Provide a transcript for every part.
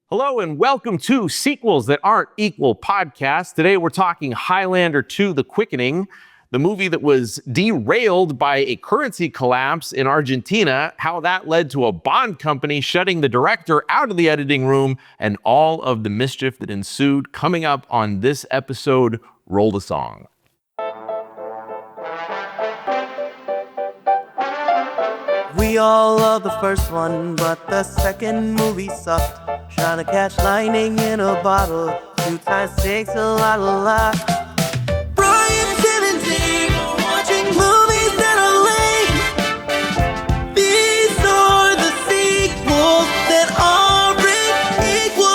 Hello and welcome to Sequels That Aren't Equal podcast. Today we're talking Highlander II, The Quickening, the movie that was derailed by a currency collapse in Argentina, how that led to a bond company shutting the director out of the editing room, and all of the mischief that ensued. Coming up on this episode, roll the song. We all love the first one, but the second movie sucked. Trying to catch lightning in a bottle, 2 times takes a lot of luck. Brian, Tim, and Dave are watching movies that are lame. These are the sequels that aren't equal.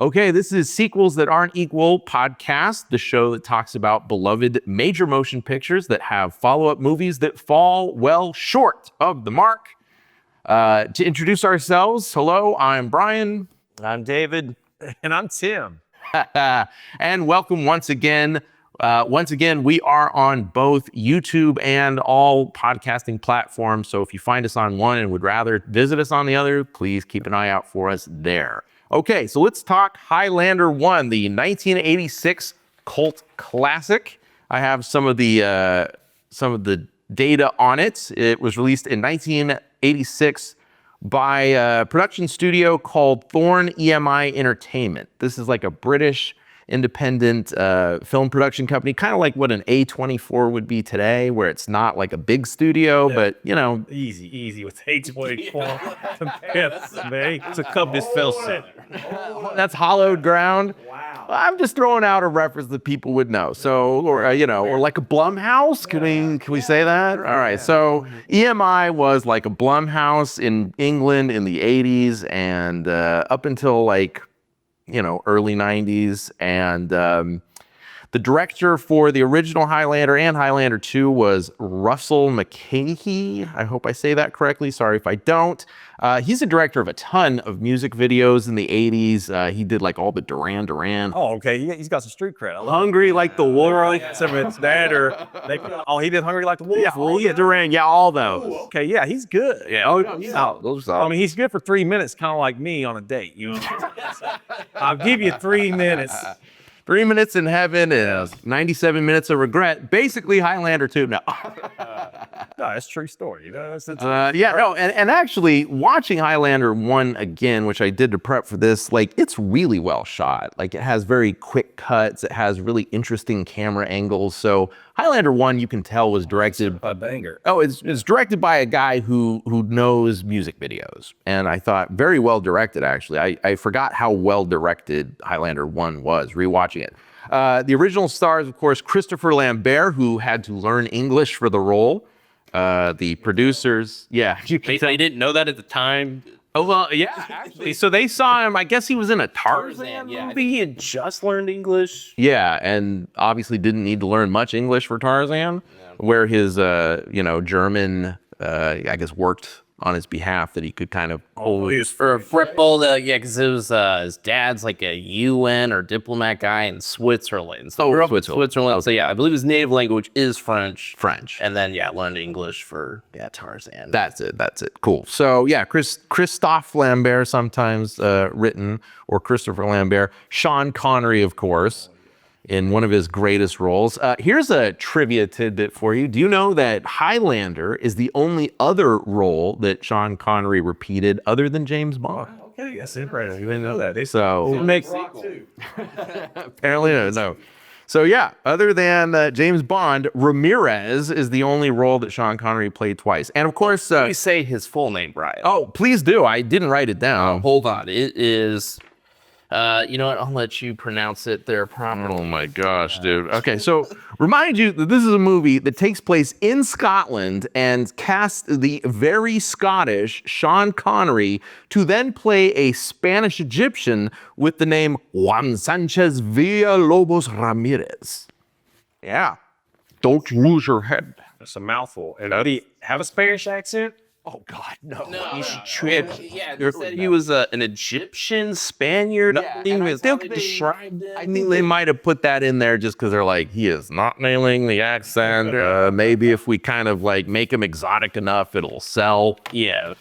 Okay, this is Sequels That Aren't Equal podcast, the show that talks about beloved major motion pictures that have follow-up movies that fall well short of the mark. To introduce ourselves, hello, I'm Brian. I'm David. And I'm Tim. And welcome once again. We are on both YouTube and all podcasting platforms. So if you find us on one and would rather visit us on the other, please keep an eye out for us there. Okay, so let's talk Highlander 1, the 1986 cult classic. I have some of the data on it. It was released in 1986 by a production studio called Thorn EMI Entertainment. This is like a British independent film production company, kind of like what an A24 would be today, where it's not like a big studio, but you know. Easy with A24. It's a company that fell sick. That's hollowed ground. Wow. I'm just throwing out a reference that people would know. So, or like a Blumhouse. Can we say that? All right. So EMI was like a Blumhouse in England in the 80s and up until early 90s. And the director for the original Highlander and Highlander 2 was Russell Mulcahy. I hope I say that correctly. Sorry if I don't. He's a director of a ton of music videos in the 80s. He did like all the Duran Duran. Oh, okay. He's got some street cred. Hungry Like the Wolf. Some of it's that or he did Hungry Like the Wolf. Yeah, Duran. Yeah, all those. Okay, yeah, he's good. Yeah, those are solid. I mean, he's good for 3 minutes, kind of like me on a date. You know, I'll give you 3 minutes. 3 minutes in heaven is 97 minutes of regret. Basically, Highlander 2. No. No, it's a true story. You know, and actually, watching Highlander 1 again, which I did to prep for this, it's really well shot. It has very quick cuts. It has really interesting camera angles. So Highlander 1, you can tell, was directed a banger. Oh, it's directed by a guy who knows music videos. And I thought very well directed, actually. I forgot how well directed Highlander 1 was, rewatching it. The original stars, of course, Christopher Lambert, who had to learn English for the role. The producers, They didn't know that at the time. Oh, well, yeah, actually. So they saw him, I guess he was in a Tarzan movie. He had just learned English. Yeah, and obviously didn't need to learn much English for Tarzan, where his, German, I guess, worked on his behalf, that he could kind of hold. He was for a cripple, because it was his dad's like a UN or diplomat guy in Switzerland. So grew up in Switzerland. So I believe his native language is French. And then learned English for Tarzan. That's it. Cool. So Christophe Lambert, sometimes written, or Christopher Lambert. Sean Connery, of course, in one of his greatest roles. Here's a trivia tidbit for you. Do you know that Highlander is the only other role that Sean Connery repeated other than James Bond? Okay, that's impressive. You didn't know that. So it makes sense. Apparently no. So other than James Bond, Ramirez is the only role that Sean Connery played twice. And of course... Let me say his full name, Brian. Oh, please do. I didn't write it down. Hold on. It is... you know what? I'll let you pronounce it there properly. Oh my gosh, dude. Okay, so remind you that this is a movie that takes place in Scotland and casts the very Scottish Sean Connery to then play a Spanish Egyptian with the name Juan Sanchez Villalobos Ramirez. Yeah. Don't lose your head. That's a mouthful. And did he have a Spanish accent? Oh God, no. He's tripped. Yeah, they said he was an Egyptian Spaniard. Yeah, He and I was think they- described him. I think they might have put that in there just because they're like, he is not nailing the accent. Maybe if we kind of like make him exotic enough, it'll sell. Yeah.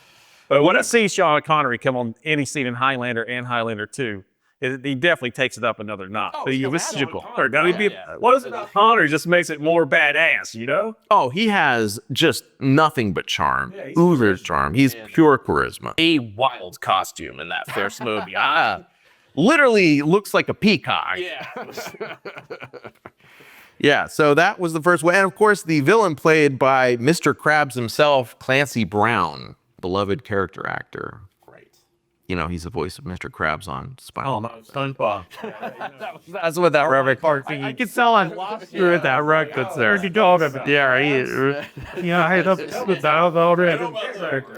But when I see Sean Connery come on any scene in Highlander and Highlander 2, he definitely takes it up another notch. Oh, So he'll this is add your on Connery. Now, he'd be- What is it about Connery just makes it more badass, you know? Oh, he has just nothing but charm. Uber charm. He's pure charisma. A wild costume in that first movie. Literally looks like a peacock. Yeah. Yeah, so that was the first one. And of course, the villain played by Mr. Krabs himself, Clancy Brown, beloved character actor. Great. You know, he's the voice of Mr. Krabs on Spinal. Oh, no, SpongeBob. That's what that Robert I could tell I lost you with that record there.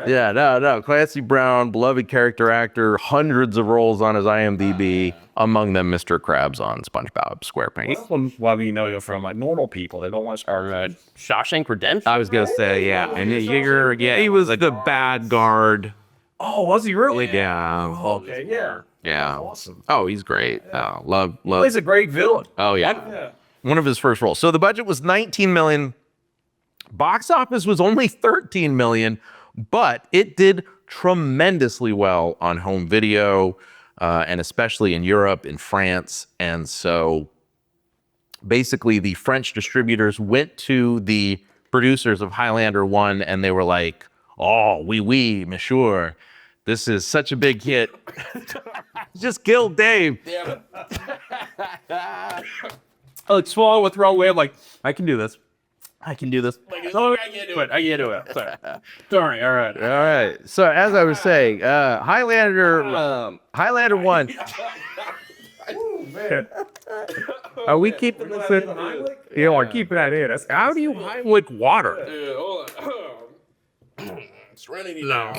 Yeah, no. Clancy Brown, beloved character actor, hundreds of roles on his IMDb, among them Mr. Krabs on SpongeBob SquarePants. Why do you know you're from like normal people? They don't want to. Shawshank Redemption. I was gonna say, yeah, and Yeager, yeah, he was the bad guard. Oh, was he really? Yeah, Okay, yeah. yeah. Awesome. Oh, he's great. Oh, love. He's a great villain. Oh yeah. One of his first roles. So the budget was 19 million. Box office was only 13 million, but it did tremendously well on home video, and especially in Europe, in France. And so basically the French distributors went to the producers of Highlander 1 and they were like, oh, oui, monsieur. This is such a big hit. Just killed Dave. Like swallow with the wrong way. I'm like, I can do this. I can do this. Oh, I can't do it. I can't do it. Sorry. All right. All right. So as I was saying, Highlander 1. Are we keeping this in? Yeah, like keep that in. How do you Heimlich water? Hold on. It's running now.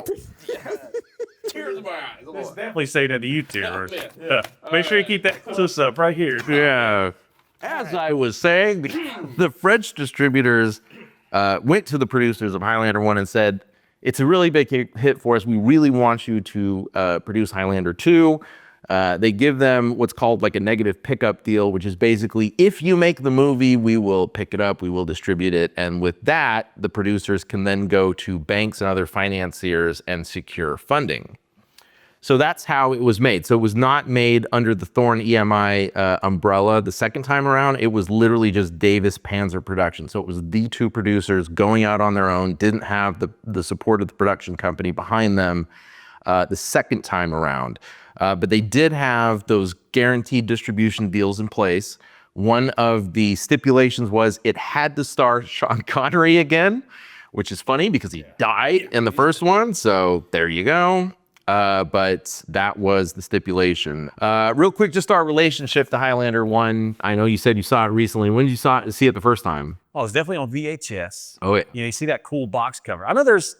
Tears in my eyes. Hold on. Definitely say that to YouTubers. Yeah. Make sure you keep that close up right here. Yeah. As I was saying, the French distributors went to the producers of Highlander 1 and said, it's a really big hit for us. We really want you to produce Highlander 2. They give them what's called like a negative pickup deal, which is basically, if you make the movie, we will pick it up, we will distribute it. And with that, the producers can then go to banks and other financiers and secure funding. So that's how it was made. So it was not made under the Thorn EMI umbrella the second time around. It was literally just Davis Panzer Production. So it was the two producers going out on their own, didn't have the support of the production company behind them the second time around. But they did have those guaranteed distribution deals in place. One of the stipulations was it had to star Sean Connery again, which is funny because he died in the first one. So there you go. But that was the stipulation. Real quick, just our relationship to Highlander 1. I know you said you saw it recently. When did you see it the first time? Oh, it's definitely on VHS. Oh, yeah. You know, you see that cool box cover. I know there's,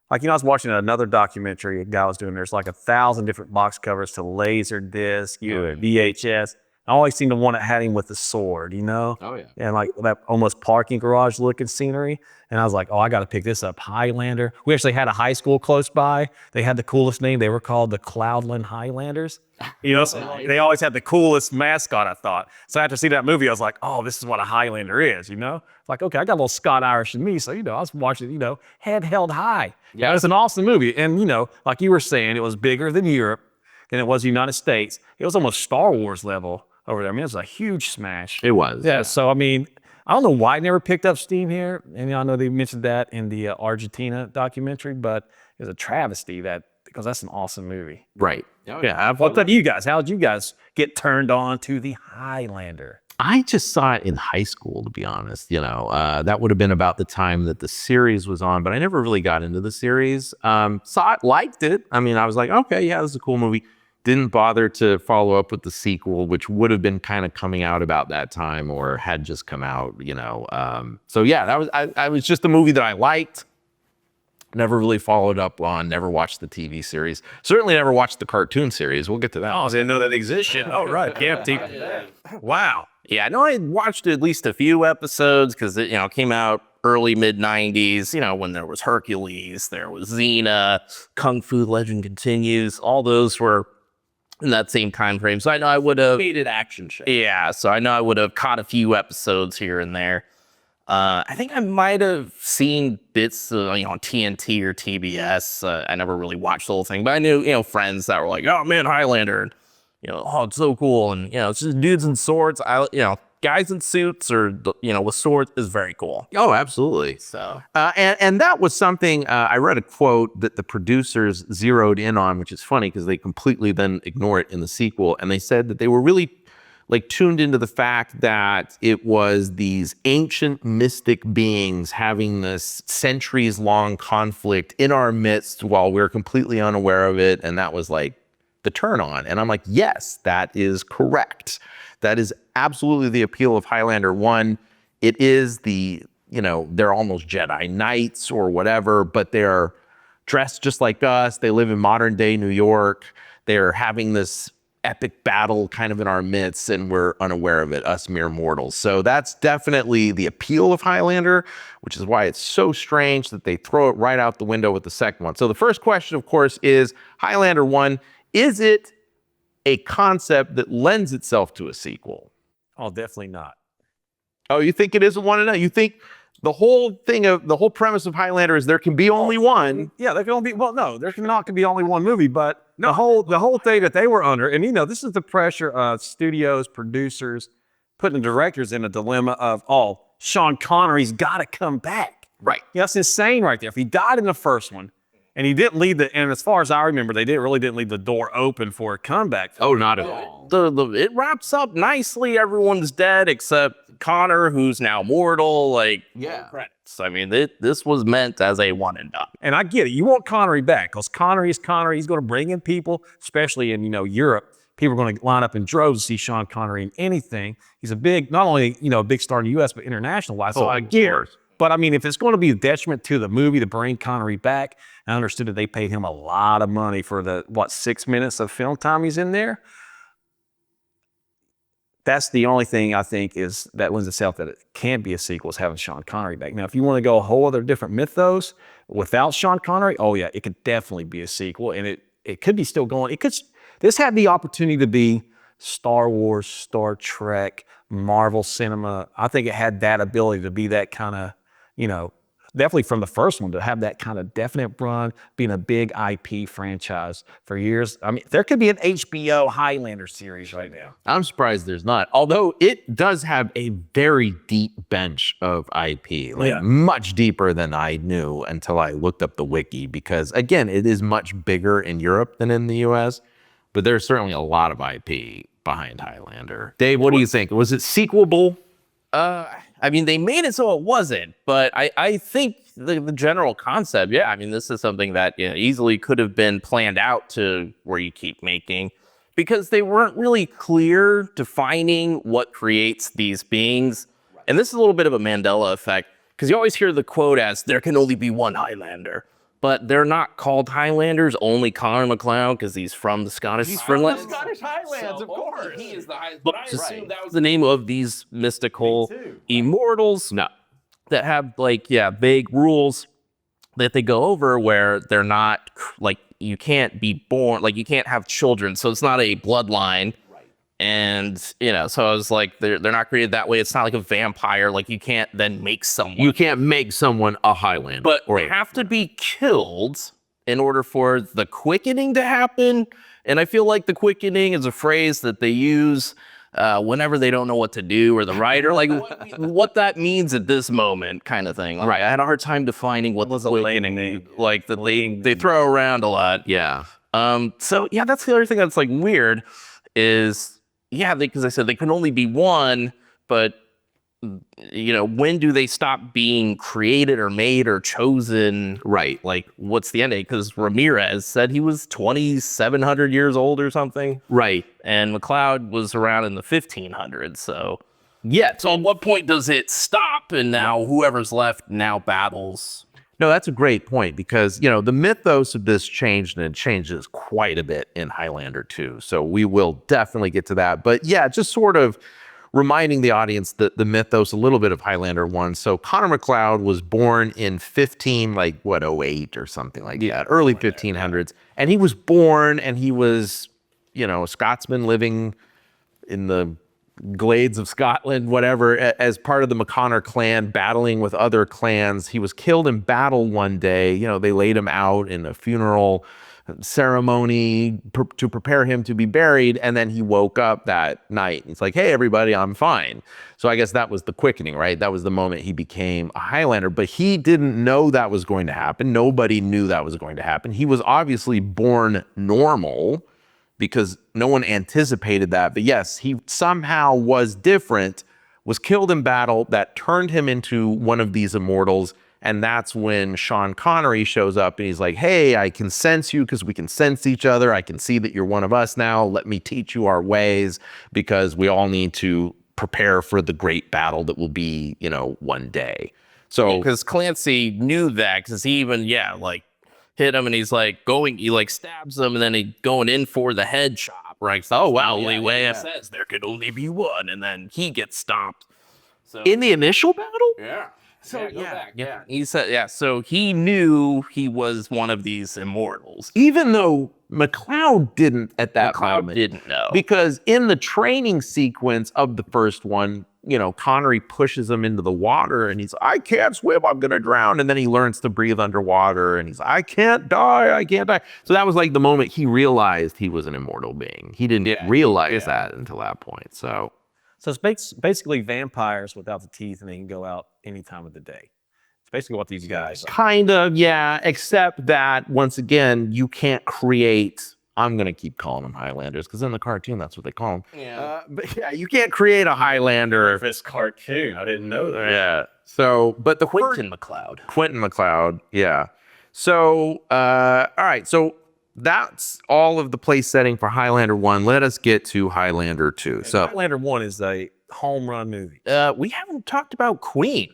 like, you know, I was watching another documentary a guy was doing. There's like 1,000 different box covers to laser disc, VHS. I always seemed to want to had him with the sword, you know? Oh, yeah. And like that almost parking garage looking scenery. And I was like, oh, I got to pick this up. Highlander. We actually had a high school close by. They had the coolest name. They were called the Cloudland Highlanders. You know, so they always had the coolest mascot, I thought. So after seeing that movie, I was like, oh, this is what a Highlander is, you know? It's like, okay, I got a little Scott-Irish in me. So, you know, I was watching, you know, head held high. Yeah. It's an awesome movie. And, you know, like you were saying, it was bigger than Europe than it was the United States. It was almost Star Wars level over there. I mean, it was a huge smash. It was. Yeah. So, I mean, I don't know why it never picked up steam here. And I know they mentioned that in the Argentina documentary, but it was a travesty because that's an awesome movie. Right. Yeah. What about you guys? How did you guys get turned on to the Highlander? I just saw it in high school, to be honest. You know, that would have been about the time that the series was on, but I never really got into the series. Saw it, liked it. I mean, I was like, okay, yeah, this is a cool movie. Didn't bother to follow up with the sequel, which would have been kind of coming out about that time or had just come out, you know. So yeah, that was I was just a movie that I liked. Never really followed up on, never watched the TV series. Certainly never watched the cartoon series. We'll get to that. Oh, I didn't know that existed. Oh, right. Yeah. Wow. Yeah, I know I watched at least a few episodes because it, you know, came out early mid 90s, when there was Hercules, there was Xena, Kung Fu Legend Continues, all those were in that same time frame. So I know I would have Hated action shit. Yeah, so I know I would have caught a few episodes here and there. I think I might have seen bits on TNT or TBS. I never really watched the whole thing, but I knew friends that were like, "Oh man, Highlander," and "Oh, it's so cool," and it's just dudes in swords. Guys in suits or with swords is very cool. Oh, absolutely. So and that was something I read a quote that the producers zeroed in on, which is funny because they completely then ignore it in the sequel, and they said that they were really tuned into the fact that it was these ancient mystic beings having this centuries-long conflict in our midst while we're completely unaware of it, and that was like the turn on. And I'm like, yes, that is correct. That is absolutely the appeal of Highlander 1. It is they're almost Jedi Knights or whatever, but they're dressed just like us. They live in modern day New York. They're having this epic battle kind of in our midst, and we're unaware of it, us mere mortals. So that's definitely the appeal of Highlander, which is why it's so strange that they throw it right out the window with the second one. So the first question, of course, is Highlander 1, is it a concept that lends itself to a sequel? Oh, definitely not. Oh, you think it isn't one and you think the whole premise of Highlander is there can be only one? Yeah, there can only be, no, there cannot be only one movie, but the whole thing that they were under, and this is the pressure of studios, producers, putting the directors in a dilemma of, Sean Connery's got to come back. Right. That's insane right there. If he died in the first one, and he didn't leave and as far as I remember, they didn't leave the door open for a comeback. Oh, not at all. It wraps up nicely. Everyone's dead except Connor, who's now mortal. Credits. I mean, this was meant as a one and done. And I get it. You want Connery back because Connery is Connery. He's going to bring in people, especially in Europe. People are going to line up in droves to see Sean Connery in anything. He's a big, not only a big star in the U.S. but international wise. So I get it. But I mean, if it's going to be a detriment to the movie to bring Connery back, I understood that they paid him a lot of money for the 6 minutes of film time he's in there. That's the only thing I think is that lends itself that it can be a sequel is having Sean Connery back. Now, if you want to go a whole other different mythos without Sean Connery, oh yeah, it could definitely be a sequel, and it could be still going. This had the opportunity to be Star Wars, Star Trek, Marvel cinema. I think it had that ability to be that kind of, definitely from the first one, to have that kind of definite run, being a big IP franchise for years. I mean, there could be an HBO Highlander series right now. I'm surprised there's not. Although it does have a very deep bench of IP, much deeper than I knew until I looked up the wiki, because again, it is much bigger in Europe than in the US, but there's certainly a lot of IP behind Highlander. Dave, what do you think? Was it sequelable? I mean, they made it so it wasn't, but I think the general concept, I mean, this is something that easily could have been planned out to where you keep making, because they weren't really clear defining what creates these beings. Right. And this is a little bit of a Mandela effect, because you always hear the quote as, there can only be one Highlander. But they're not called Highlanders, only Connor McLeod, because he's from the Scottish Highlands. Highlands, of course. He is the Highlands. But just assume that was the name of these mystical immortals that have vague rules that they go over, where they're not you can't be born, you can't have children, so it's not a bloodline. And, so I was like, they're not created that way. It's not like a vampire. You can't then make someone. You can't make someone a Highlander. But they have to be killed in order for the quickening to happen. And I feel like the quickening is a phrase that they use whenever they don't know what to do, or the writer, what that means at this moment kind of thing. Right. I had a hard time defining what was the quickening. They throw around a lot. Yeah. So, that's the other thing that's weird is... because I said they can only be one, but, when do they stop being created or made or chosen? Right. What's the end date? Because Ramirez said he was 2,700 years old or something. Right. And McLeod was around in the 1500s. So, so at what point does it stop? And now whoever's left now battles. No, that's a great point, because, the mythos of this changed, and it changes quite a bit in Highlander 2. So we will definitely get to that. But just sort of reminding the audience the mythos a little bit of Highlander 1. So Connor McLeod was born in 08 or something like that, early 1500s. And he was born and he was, a Scotsman living in the glades of Scotland, whatever, as part of the McConnor clan, battling with other clans. He was killed in battle one day. They laid him out in a funeral ceremony to prepare him to be buried, and then he woke up that night. He's like, hey, everybody, I'm fine. So I guess that was the quickening, right? That was the moment he became a Highlander, but he didn't know that was going to happen. Nobody knew that was going to happen. He was obviously born normal because no one anticipated that. But yes, he somehow was different, was killed in battle. That turned him into one of these immortals. And that's when Sean Connery shows up and he's like, hey, I can sense you because we can sense each other. I can see that you're one of us now. Let me teach you our ways because we all need to prepare for the great battle that will be, one day. So because Clancy knew that because he even, hit him and he's like he stabs him and then he going in for the head chop, right? So, Leia says there could only be one, and then he gets stomped. So in the initial battle? Yeah. So he said, so he knew he was one of these immortals. Even though McLeod didn't at that moment. Didn't know. Because in the training sequence of the first one, Connery pushes him into the water and he's, I can't swim, I'm going to drown. And then he learns to breathe underwater and he's, I can't die. So that was like the moment he realized he was an immortal being. He didn't realize that until that point. So it's basically vampires without the teeth, and they can go out any time of the day. It's basically what these guys are. Kind of, yeah, except that, once again, you can't create, I'm going to keep calling them Highlanders, because in the cartoon, that's what they call them. Yeah. But yeah, you can't create a Highlander. If it's cartoon, I didn't know that. Yeah. So, but the Quentin McLeod, yeah. So, all right, so that's all of the place setting for Highlander 1. Let us get to Highlander 2. So Highlander 1 is a home run movie. we haven't talked about Queen.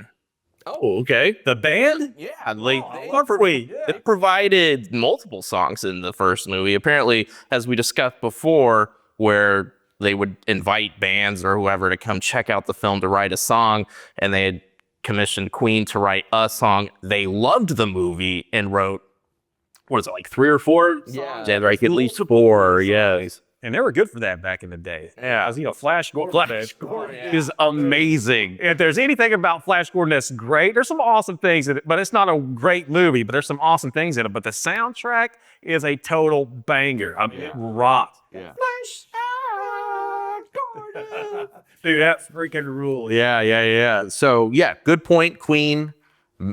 Oh, okay. The band? Yeah, They provided multiple songs in the first movie. Apparently, as we discussed before, where they would invite bands or whoever to come check out the film to write a song, and they had commissioned Queen to write a song. They loved the movie and wrote, what is it, like 3 or 4 songs? yeah, like at least 4, yeah. And they were good for that back in the day. Yeah. Flash Gordon Is amazing. If there's anything about Flash Gordon that's great, there's some awesome things in it, but it's not a great movie, but there's some awesome things in it. But the soundtrack is a total banger. I mean, it rocks. Yeah. Dude, that freaking rules. Yeah. So, yeah, good point. Queen,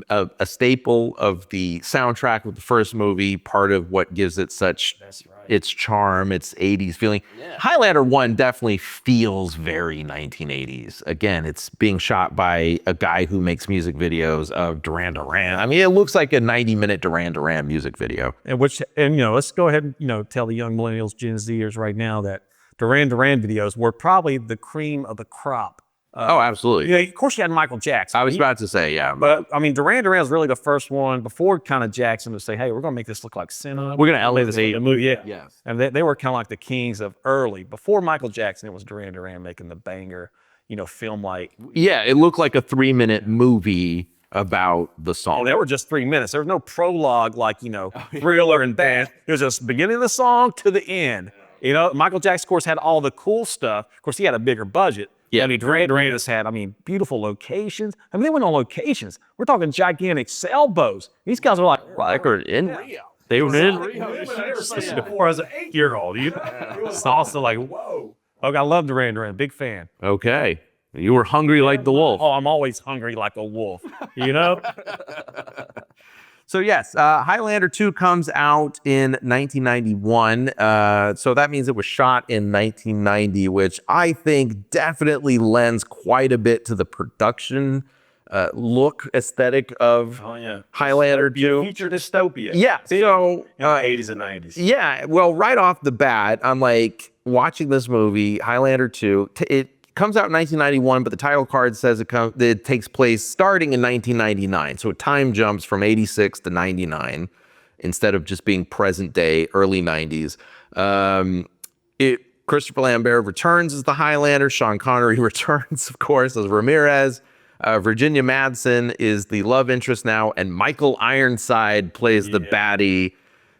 a staple of the soundtrack of the first movie, part of what gives it such its charm, its 80s feeling. Yeah. Highlander 1 definitely feels very 1980s. Again, it's being shot by a guy who makes music videos of Duran Duran. I mean, it looks like a 90-minute Duran Duran music video. And let's go ahead and tell the young millennials, Gen Zers right now that Duran Duran videos were probably the cream of the crop. Oh, absolutely. Of course, you had Michael Jackson. I was about to say, yeah. But, I mean, Duran Duran was really the first one before kind of Jackson to say, hey, we're going to make this look like cinema. We're going to elevate the movie. Yeah. Yes. And they were kind of like the kings of early. Before Michael Jackson, it was Duran Duran making the banger, film like. Yeah, it looked like a 3-minute movie about the song. And they were just 3 minutes. There was no prologue like, Thriller and Band. It was just beginning of the song to the end. Michael Jackson, of course, had all the cool stuff. Of course, he had a bigger budget. Yeah, I mean, Duran Duran just had, beautiful locations. They went on locations. We're talking gigantic sailboats. These guys are like in Rio. They were in Rio. Before I was an 8-year-old. It's also like, whoa. I love Duran Duran. Big fan. Okay. You were hungry like the wolf. Oh, I'm always hungry like a wolf. So yes, Highlander 2 comes out in 1991. So that means it was shot in 1990, which I think definitely lends quite a bit to the production look aesthetic of Highlander 2. Future dystopia. Yeah. So 80s and 90s. Yeah. Well, right off the bat, I'm like watching this movie, Highlander 2. It comes out in 1991, but the title card says it takes place starting in 1999. So it time jumps from 86 to 99 instead of just being present day, early 90s. Christopher Lambert returns as the Highlander. Sean Connery returns, of course, as Ramirez. Virginia Madsen is the love interest now, and Michael Ironside plays the baddie.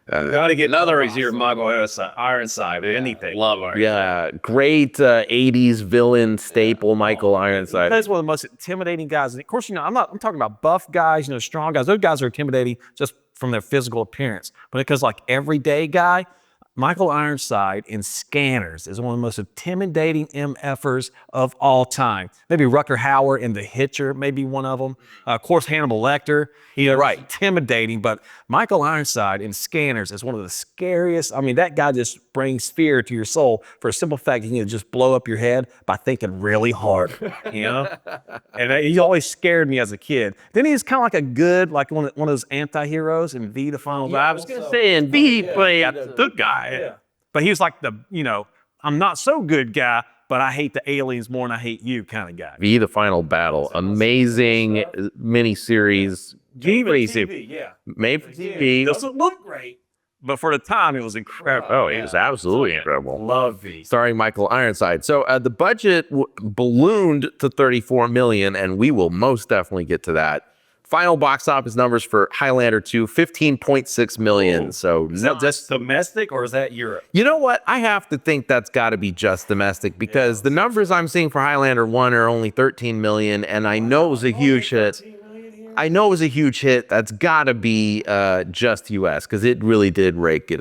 Gotta get another easier Michael Ironside, anything. Love Ironside. Yeah, great 80s villain staple, Michael Ironside. That's one of the most intimidating guys. And of course, I'm talking about buff guys, strong guys. Those guys are intimidating just from their physical appearance. But because like everyday guy, Michael Ironside in Scanners is one of the most intimidating MFers of all time. Maybe Rutger Hauer in The Hitcher, maybe one of them. Of course, Hannibal Lecter. Right, intimidating. But Michael Ironside in Scanners is one of the scariest. I mean, that guy just brings fear to your soul for a simple fact he can just blow up your head by thinking really hard. And he always scared me as a kid. Then he's kind of like a good, like one of those anti-heroes in V, the Final Battle. I was going to say in V, played the guy. Yeah. But he was like the, I'm not so good guy, but I hate the aliens more than I hate you kind of guy. V, the Final Battle. Amazing miniseries. TV, yeah. Made for TV. Doesn't look great, but for the time, it was incredible. Oh, it was absolutely incredible. Love V. Starring Michael Ironside. So the budget ballooned to $34 million, and we will most definitely get to that. Final box office numbers for Highlander II, $15.6 million. So is that just domestic or is that Europe? You know what? I have to think that's got to be just domestic because the numbers I'm seeing for Highlander 1 are only $13 million, and I know it was a huge hit. I know it was a huge hit. That's got to be just U.S. because it really did rake it.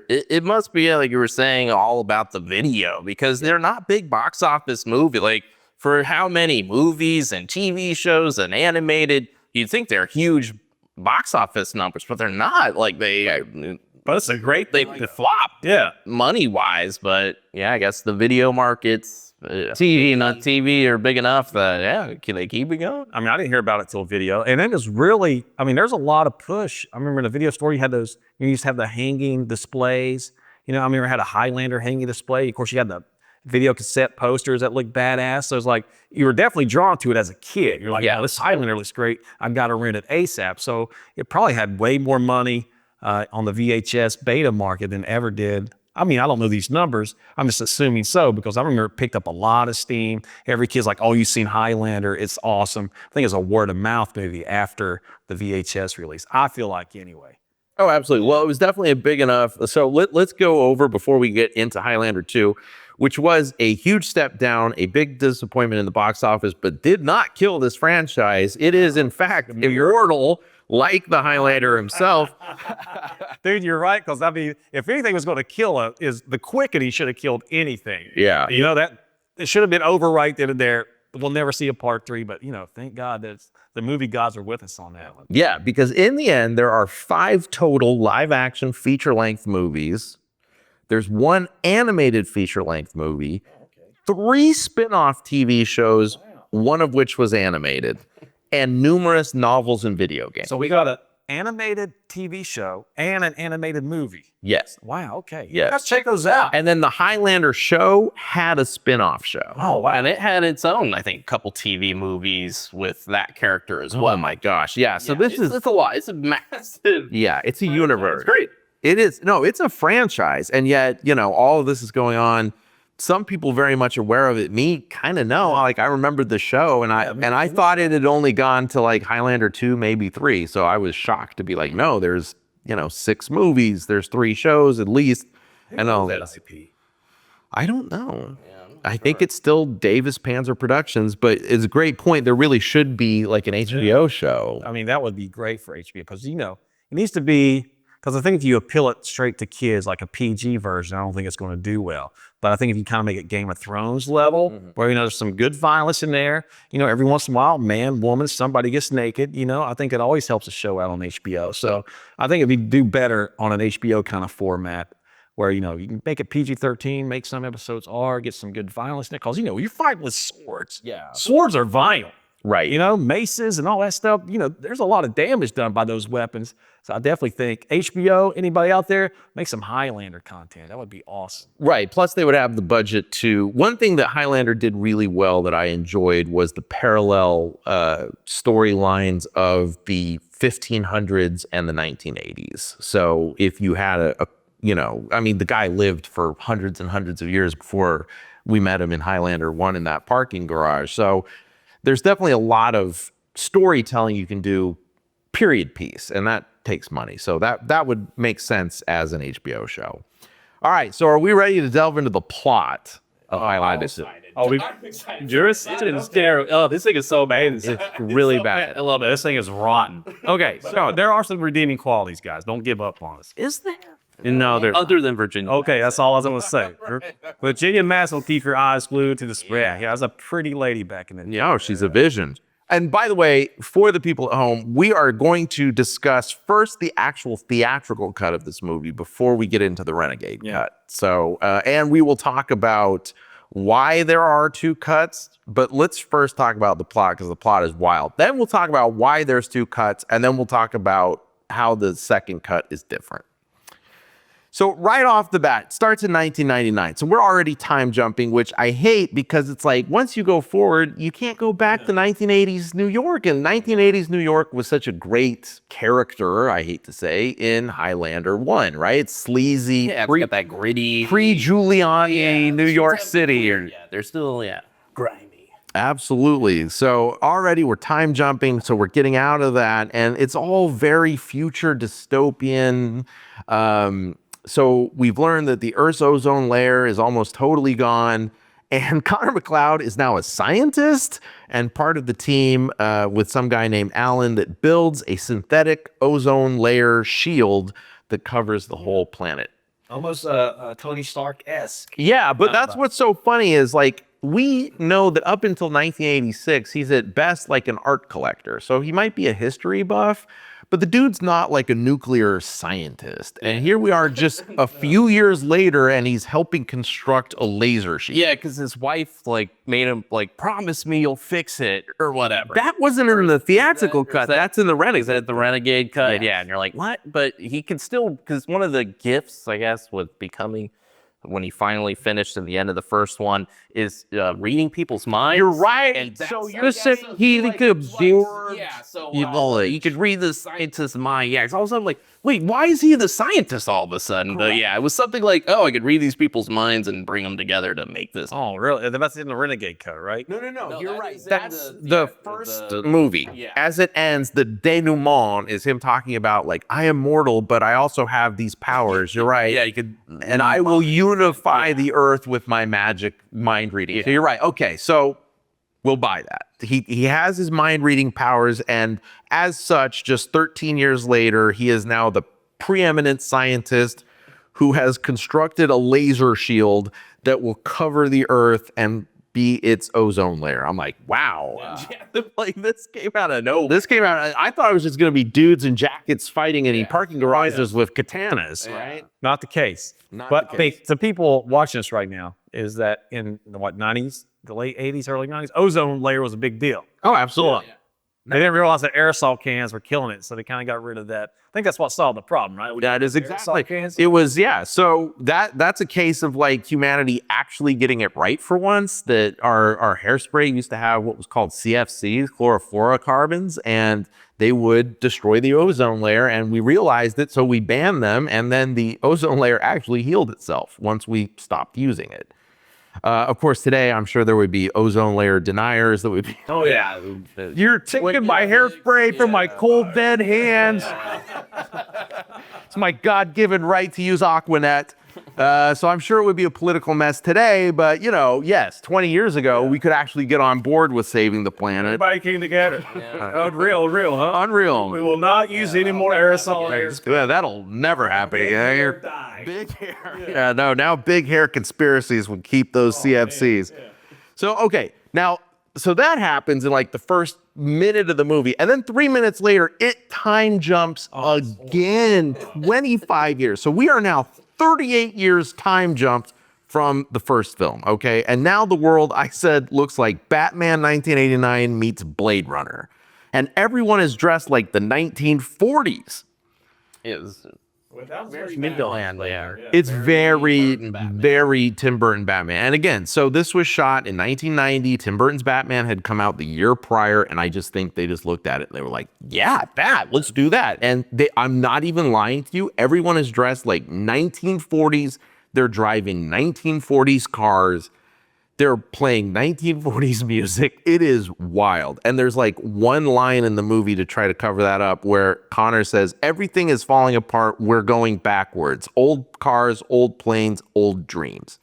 It must be, like you were saying, all about the video because they're not big box office movie. Like for how many movies and TV shows and animated, you'd think they're huge box office numbers, but they're not. Like but it's a great they flop, money wise. But yeah, I guess the video markets. TV are big enough that, can they keep it going? I mean, I didn't hear about it till video. And then it's really, there's a lot of push. I remember in the video store, you used to have the hanging displays. I remember I had a Highlander hanging display. Of course, you had the video cassette posters that looked badass. So it's like, you were definitely drawn to it as a kid. You're like, this Highlander looks great. I've got to rent it ASAP. So it probably had way more money on the VHS beta market than ever did. I don't know these numbers. I'm just assuming so because I remember it picked up a lot of steam. Every kid's like, oh, you've seen Highlander. It's awesome. I think it's a word of mouth movie after the VHS release. I feel like anyway. Oh, absolutely. Well, it was definitely a big enough. So let's go over before we get into Highlander 2, which was a huge step down, a big disappointment in the box office, but did not kill this franchise. It is, in fact, immortal. Like the Highlander himself. Dude, you're right. Because, if anything was going to kill it, is the Quickening should have killed anything. Yeah. That it should have been over right then and there. We'll never see a part 3, but, thank God that the movie gods are with us on that one. Yeah, because in the end, there are 5 total live-action feature-length movies. There's 1 animated feature-length movie, 3 spin-off TV shows, 1 of which was animated, and numerous novels and video games. So we got an animated TV show and an animated movie. Yes. Wow, okay. Yes. Let's check those out. And then the Highlander show had a spin-off show. Oh, wow. And it had its own, I think, couple TV movies with that character as well. Oh my gosh. Yeah. So it's a lot. It's a massive. Yeah, it's a universe. It's great. It is. No, it's a franchise. And yet, all of this is going on. Some people very much aware of it. Me kind of know. Like I remembered the show, and I thought it had only gone to like Highlander 2, maybe 3. So I was shocked to be like, no, there's 6 movies, there's 3 shows at least, and all that. I don't know. I think it's still Davis Panzer Productions, but it's a great point. There really should be like an HBO show. That would be great for HBO because it needs to be. Because I think if you appeal it straight to kids, like a PG version, I don't think it's going to do well. But I think if you kind of make it Game of Thrones level, where, there's some good violence in there, every once in a while, man, woman, somebody gets naked, I think it always helps a show out on HBO. So I think if you do better on an HBO kind of format, where, you can make it PG-13, make some episodes R, get some good violence in it. Because, you're fighting with swords. Yeah. Swords are violent. Right. Maces and all that stuff. There's a lot of damage done by those weapons. So I definitely think HBO, anybody out there, make some Highlander content. That would be awesome. Right. Plus, they would have the budget to. One thing that Highlander did really well that I enjoyed was the parallel storylines of the 1500s and the 1980s. So if you had I mean, the guy lived for hundreds and hundreds of years before we met him in Highlander 1 in that parking garage. So there's definitely a lot of storytelling you can do, period piece, and that takes money. So that would make sense as an HBO show. All right, so are we ready to delve into the plot of Highlander 2? Oh, jurisdiction is terrible. Oh, this thing is so bad. It's really bad. I love it. This thing is rotten. Okay, so there are some redeeming qualities, guys. Don't give up on us. Is there? No, there. Other than Virginia. Okay, that's all I was gonna say. Virginia Mass will keep your eyes glued to the screen. Yeah, that was a pretty lady back in the day. Yeah, oh, she's a vision. And by the way, for the people at home, we are going to discuss first the actual theatrical cut of this movie before we get into the Renegade cut. So, and we will talk about why there are two cuts, but let's first talk about the plot because the plot is wild. Then we'll talk about why there's two cuts, and then we'll talk about how the second cut is different. So right off the bat, it starts in 1999. So we're already time jumping, which I hate because it's like once you go forward, you can't go back to 1980s New York. And 1980s New York was such a great character, I hate to say, in Highlander 1, right? It's sleazy, Yeah, it's got that gritty. pre-Giuliani New York City. Yeah, they're still, grimy. Absolutely. So already we're time jumping, so we're getting out of that, and it's all very future dystopian. So we've learned that the Earth's ozone layer is almost totally gone, and Connor McLeod is now a scientist and part of the team with some guy named Alan that builds a synthetic ozone layer shield that covers the whole planet. Almost Tony Stark-esque. Yeah, but that's what's so funny is like we know that up until 1986, he's at best like an art collector. So he might be a history buff, but the dude's not like a nuclear scientist. And here we are just a few years later and he's helping construct a laser shield. Yeah, because his wife made him promise me you'll fix it or whatever. That wasn't in the theatrical cut. That's in the Renegade. The Renegade cut. Yeah, and you're like, what? But he can still, because one of the gifts, I guess, with becoming, when he finally finished in the end of the first one, is reading people's minds. You're right. And So you're saying he could absorb. Yeah, so you could read the scientist's mind. Yeah, because all of a sudden, wait, why is he the scientist all of a sudden? But yeah, it was something like, oh, I could read these people's minds and bring them together to make this. Oh, really? That's in the Renegade cut, right? No, you're right. is in That's the first movie. Yeah. As it ends, the denouement is him talking about I am mortal, but I also have these powers. You're right. Yeah, you could. And I will unify the earth with my magic mind reading. So you're right. Okay, so we'll buy that. He has his mind reading powers, and as such, just 13 years later, he is now the preeminent scientist who has constructed a laser shield that will cover the earth and be its ozone layer. I'm like, wow. This came out of nowhere. This came out, I thought it was just going to be dudes in jackets fighting in parking garages with katanas, right? Not the case. But I think the people watching us right now is that in the 90s, the late 80s, early 90s, ozone layer was a big deal. Oh, absolutely. They didn't realize that aerosol cans were killing it, so they kind of got rid of that. I think that's what solved the problem, right? That is exactly. Aerosol cans. It was, yeah. So that's a case of humanity actually getting it right for once. That our hairspray used to have what was called CFCs, chlorofluorocarbons, and they would destroy the ozone layer. And we realized it, so we banned them. And then the ozone layer actually healed itself once we stopped using it. Of course, today, I'm sure there would be ozone layer deniers that would be, oh, yeah. You're taking my hairspray from my cold, dead hands. It's my God-given right to use Aquanet. So I'm sure it would be a political mess today, but, yes, 20 years ago, we could actually get on board with saving the planet. Everybody came together. Unreal, huh? Unreal. We will not use any more aerosol layers. Yeah, that'll never happen. Big hair. Yeah, no, now big hair conspiracies would keep those CFCs. Yeah. So, okay, now, so that happens in the first minute of the movie. And then 3 minutes later, it time jumps again, 25 years. So we are now 38 years time jumped from the first film, okay? And now the world, I said, looks like Batman 1989 meets Blade Runner. And everyone is dressed like the 1940s. Midland layer. It's very Tim Burton Batman. And again, so this was shot in 1990. Tim Burton's Batman had come out the year prior, and I just think they just looked at it and they were like, yeah, let's do that. And I'm not even lying to you. Everyone is dressed like 1940s. They're driving 1940s cars. They're playing 1940s music. It is wild. And there's like one line in the movie to try to cover that up where Connor says, everything is falling apart. We're going backwards. Old cars, old planes, old dreams.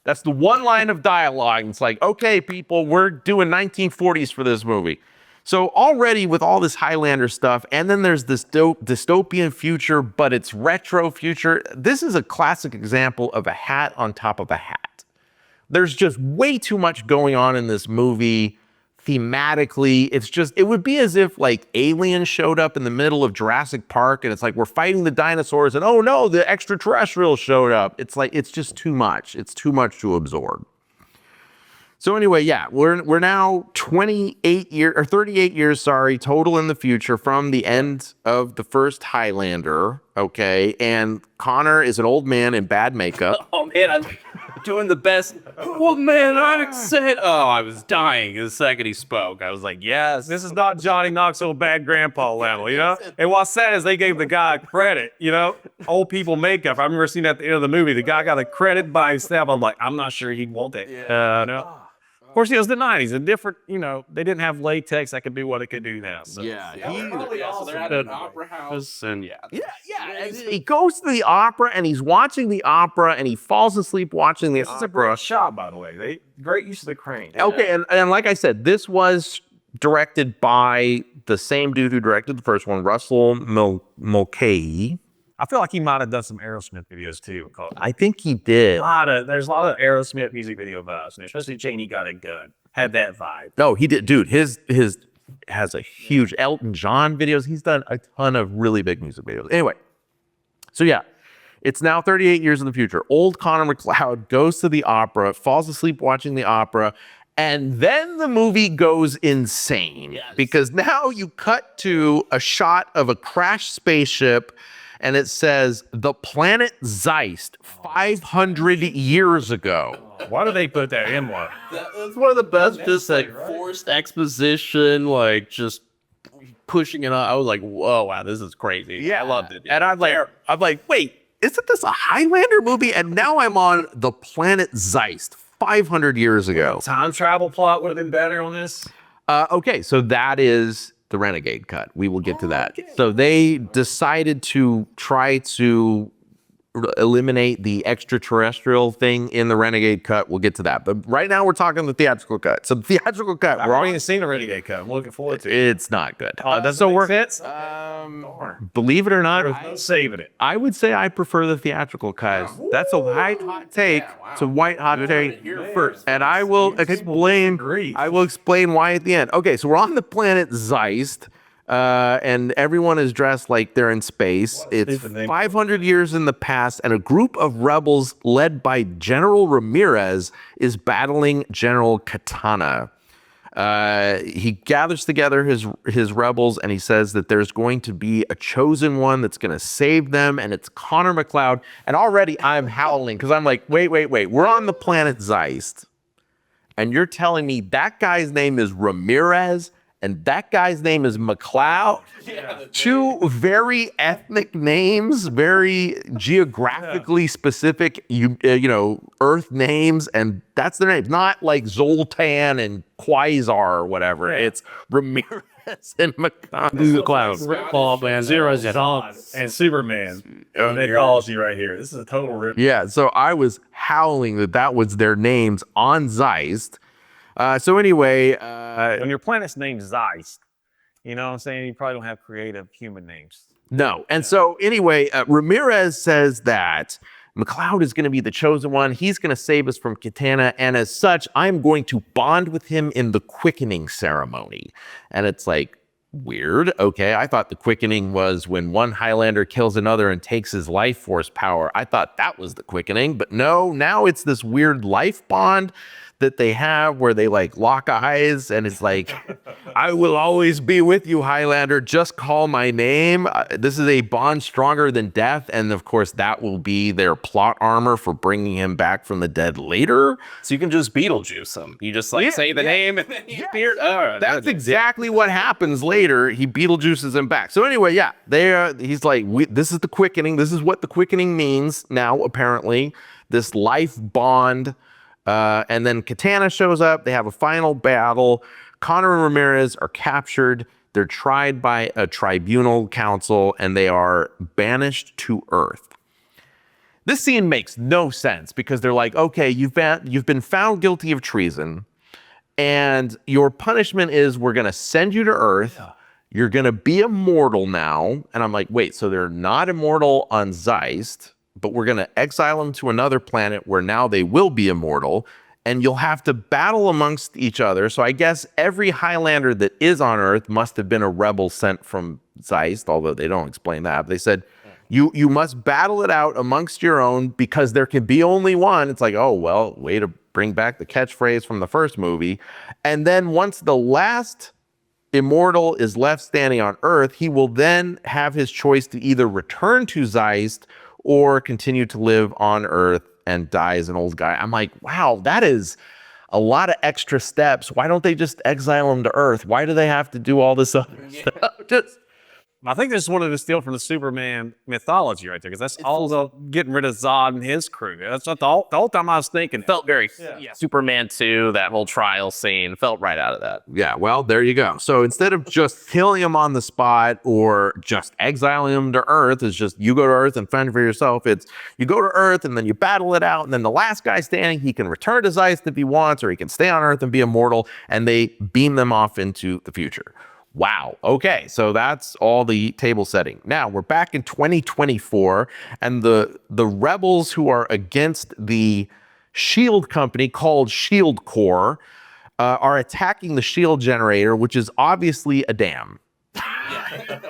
That's the one line of dialogue. It's like, okay, people, we're doing 1940s for this movie. So already with all this Highlander stuff, and then there's this dystopian future, but it's retro future. This is a classic example of a hat on top of a hat. There's just way too much going on in this movie thematically. It would be as if like aliens showed up in the middle of Jurassic Park and it's like, we're fighting the dinosaurs and oh no, the extraterrestrials showed up. It's like, it's just too much. It's too much to absorb. So anyway, yeah, we're now 38 years, total in the future from the end of the first Highlander, okay? And Connor is an old man in bad makeup. Oh man, I'm doing the best old man accent. Oh, I was dying the second he spoke. I was like, yes. This is not Johnny Knoxville bad grandpa level, you know? And what's sad is they gave the guy credit, you know? Old people makeup. I remember seeing at the end of the movie, the guy got a credit by himself. I'm like, I'm not sure he'd want it. No. Of course, it was the 90s. A different, you know, they didn't have latex that could do what it could do now. So. So they're at an opera house and And he goes to the opera and he's watching the opera and he falls asleep watching the opera. This is a great shot, by the way. Great use of the crane. Okay, and like I said, this was directed by the same dude who directed the first one, Russell Mulcahy. I feel like he might have done some Aerosmith videos too. I think he did. There's a lot of Aerosmith music video vibes, and especially Janie Got a Gun. Had that vibe. No, he did. Dude, his has a huge Elton John videos. He's done a ton of really big music videos. Anyway, so yeah, it's now 38 years in the future. Old Connor McLeod goes to the opera, falls asleep watching the opera, and then the movie goes insane. Yes. Because now you cut to a shot of a crashed spaceship and it says the planet Zeist 500 years ago. Why do they put that in one? That's one of the best, just like forced exposition, like just pushing it on. I was like, whoa, wow, this is crazy. Yeah, I loved it. And I'm like, wait, isn't this a Highlander movie? And now I'm on the planet Zeist 500 years ago. Time travel plot would have been better on this. Okay, so that is the Renegade cut. We will get to that. Okay. So they decided to try to eliminate the extraterrestrial thing in the Renegade cut. We'll get to that. But right now we're talking the theatrical cut. So the theatrical cut. I've already seen the Renegade cut. I'm looking forward to it. It's not good. Doesn't make sense? Believe it or not, no saving it. I would say I prefer the theatrical cut. That's a white hot take. Yeah, it's a white hot take first. And I will explain why at the end. Okay, so we're on the planet Zeist. And everyone is dressed like they're in space. It's 500 years in the past, and a group of rebels led by General Ramirez is battling General Katana. He gathers together his rebels, and he says that there's going to be a chosen one that's going to save them, and it's Connor McLeod. And already I'm howling because I'm like, wait. We're on the planet Zeist, and you're telling me that guy's name is Ramirez? And that guy's name is McLeod. Yeah, two very ethnic names, very geographically specific, Earth names, and that's their names. Not like Zoltan and Quasar or whatever. Yeah. It's Ramirez and McLeod. Man, Zero and Superman. Mythology right here. This is a total rip. Yeah, so I was howling that was their names on Zeist. So anyway, when your planet's named Zeist, you know what I'm saying? You probably don't have creative human names. No. And so anyway, Ramirez says that McLeod is going to be the chosen one. He's going to save us from Katana. And as such, I'm going to bond with him in the Quickening ceremony. And it's like, weird. Okay, I thought the Quickening was when one Highlander kills another and takes his life force power. I thought that was the Quickening. But no, now it's this weird life bond that they have where they like lock eyes and it's like, I will always be with you, Highlander. Just call my name. This is a bond stronger than death. And of course, that will be their plot armor for bringing him back from the dead later. So you can just Beetlejuice him. You just like say the name and then he appeared. Oh, that's exactly what happens later. He Beetlejuices him back. So anyway, yeah, he's like, this is the quickening. This is what the quickening means now, apparently. This life bond. And then Katana shows up. They have a final battle. Connor and Ramirez are captured. They're tried by a tribunal council, and they are banished to Earth. This scene makes no sense because they're like, okay, you've been found guilty of treason, and your punishment is we're going to send you to Earth. Yeah. You're going to be immortal now. And I'm like, wait, so they're not immortal on Zeist, but we're going to exile them to another planet where now they will be immortal, and you'll have to battle amongst each other. So I guess every Highlander that is on Earth must have been a rebel sent from Zeist, although they don't explain that. But they said, you must battle it out amongst your own because there can be only one. It's like, oh, well, way to bring back the catchphrase from the first movie. And then once the last immortal is left standing on Earth, he will then have his choice to either return to Zeist or continue to live on Earth and die as an old guy. I'm like, wow, that is a lot of extra steps. Why don't they just exile him to Earth? Why do they have to do all this other stuff? I think they just wanted to steal from the Superman mythology right there, because that's all the getting rid of Zod and his crew. That's what the whole time I was thinking. Felt very Superman 2, that whole trial scene, felt right out of that. Yeah, well, there you go. So instead of just killing him on the spot or just exiling him to Earth, it's just you go to Earth and fend for yourself. It's you go to Earth and then you battle it out, and then the last guy standing, he can return to Zeist if he wants, or he can stay on Earth and be immortal, and they beam them off into the future. Wow. Okay. So that's all the table setting. Now we're back in 2024, and the rebels who are against the shield company called Shield Corps are attacking the shield generator, which is obviously a dam.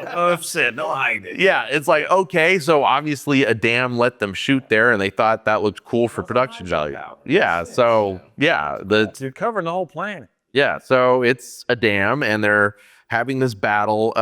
Upset. No idea. Yeah. It's like, okay, so obviously a dam let them shoot there, and they thought that looked cool for production value. Yeah. So yeah, you're covering the whole planet. Yeah. So it's a dam, and they're having this battle.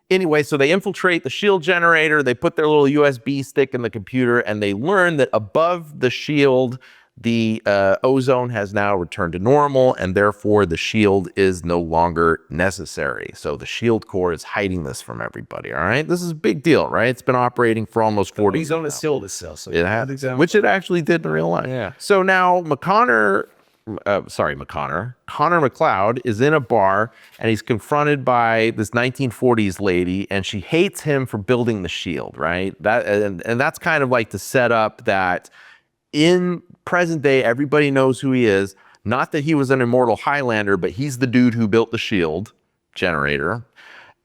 Anyway, so they infiltrate the shield generator. They put their little USB stick in the computer, and they learn that above the shield, the ozone has now returned to normal, and therefore the shield is no longer necessary. So the Shield Corps is hiding this from everybody, all right? This is a big deal, right? It's been operating for almost 40 years. The ozone is sealed itself. So it has, which it actually did in real life. Yeah. So now Connor McLeod is in a bar, and he's confronted by this 1940s lady, and she hates him for building the shield, right? And that's kind of like to set up that in present day, everybody knows who he is. Not that he was an immortal Highlander, but he's the dude who built the shield generator.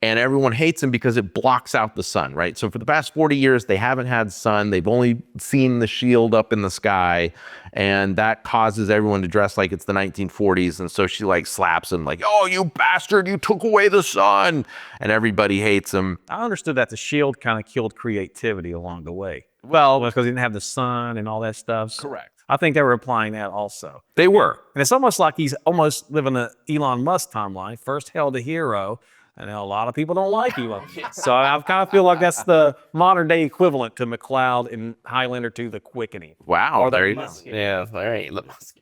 And everyone hates him because it blocks out the sun, right? So for the past 40 years, they haven't had sun. They've only seen the shield up in the sky. And that causes everyone to dress like it's the 1940s. And so she like slaps him like, oh, you bastard, you took away the sun. And everybody hates him. I understood that the shield kind of killed creativity along the way. Well, because he didn't have the sun and all that stuff. So Correct. I think they were applying that also. They were. And it's almost like he's almost living the Elon Musk timeline. First held a hero. And a lot of people don't like Elon. So I kind of feel like that's the modern day equivalent to McLeod in Highlander II, The Quickening. Wow. There you go. Yeah, all right.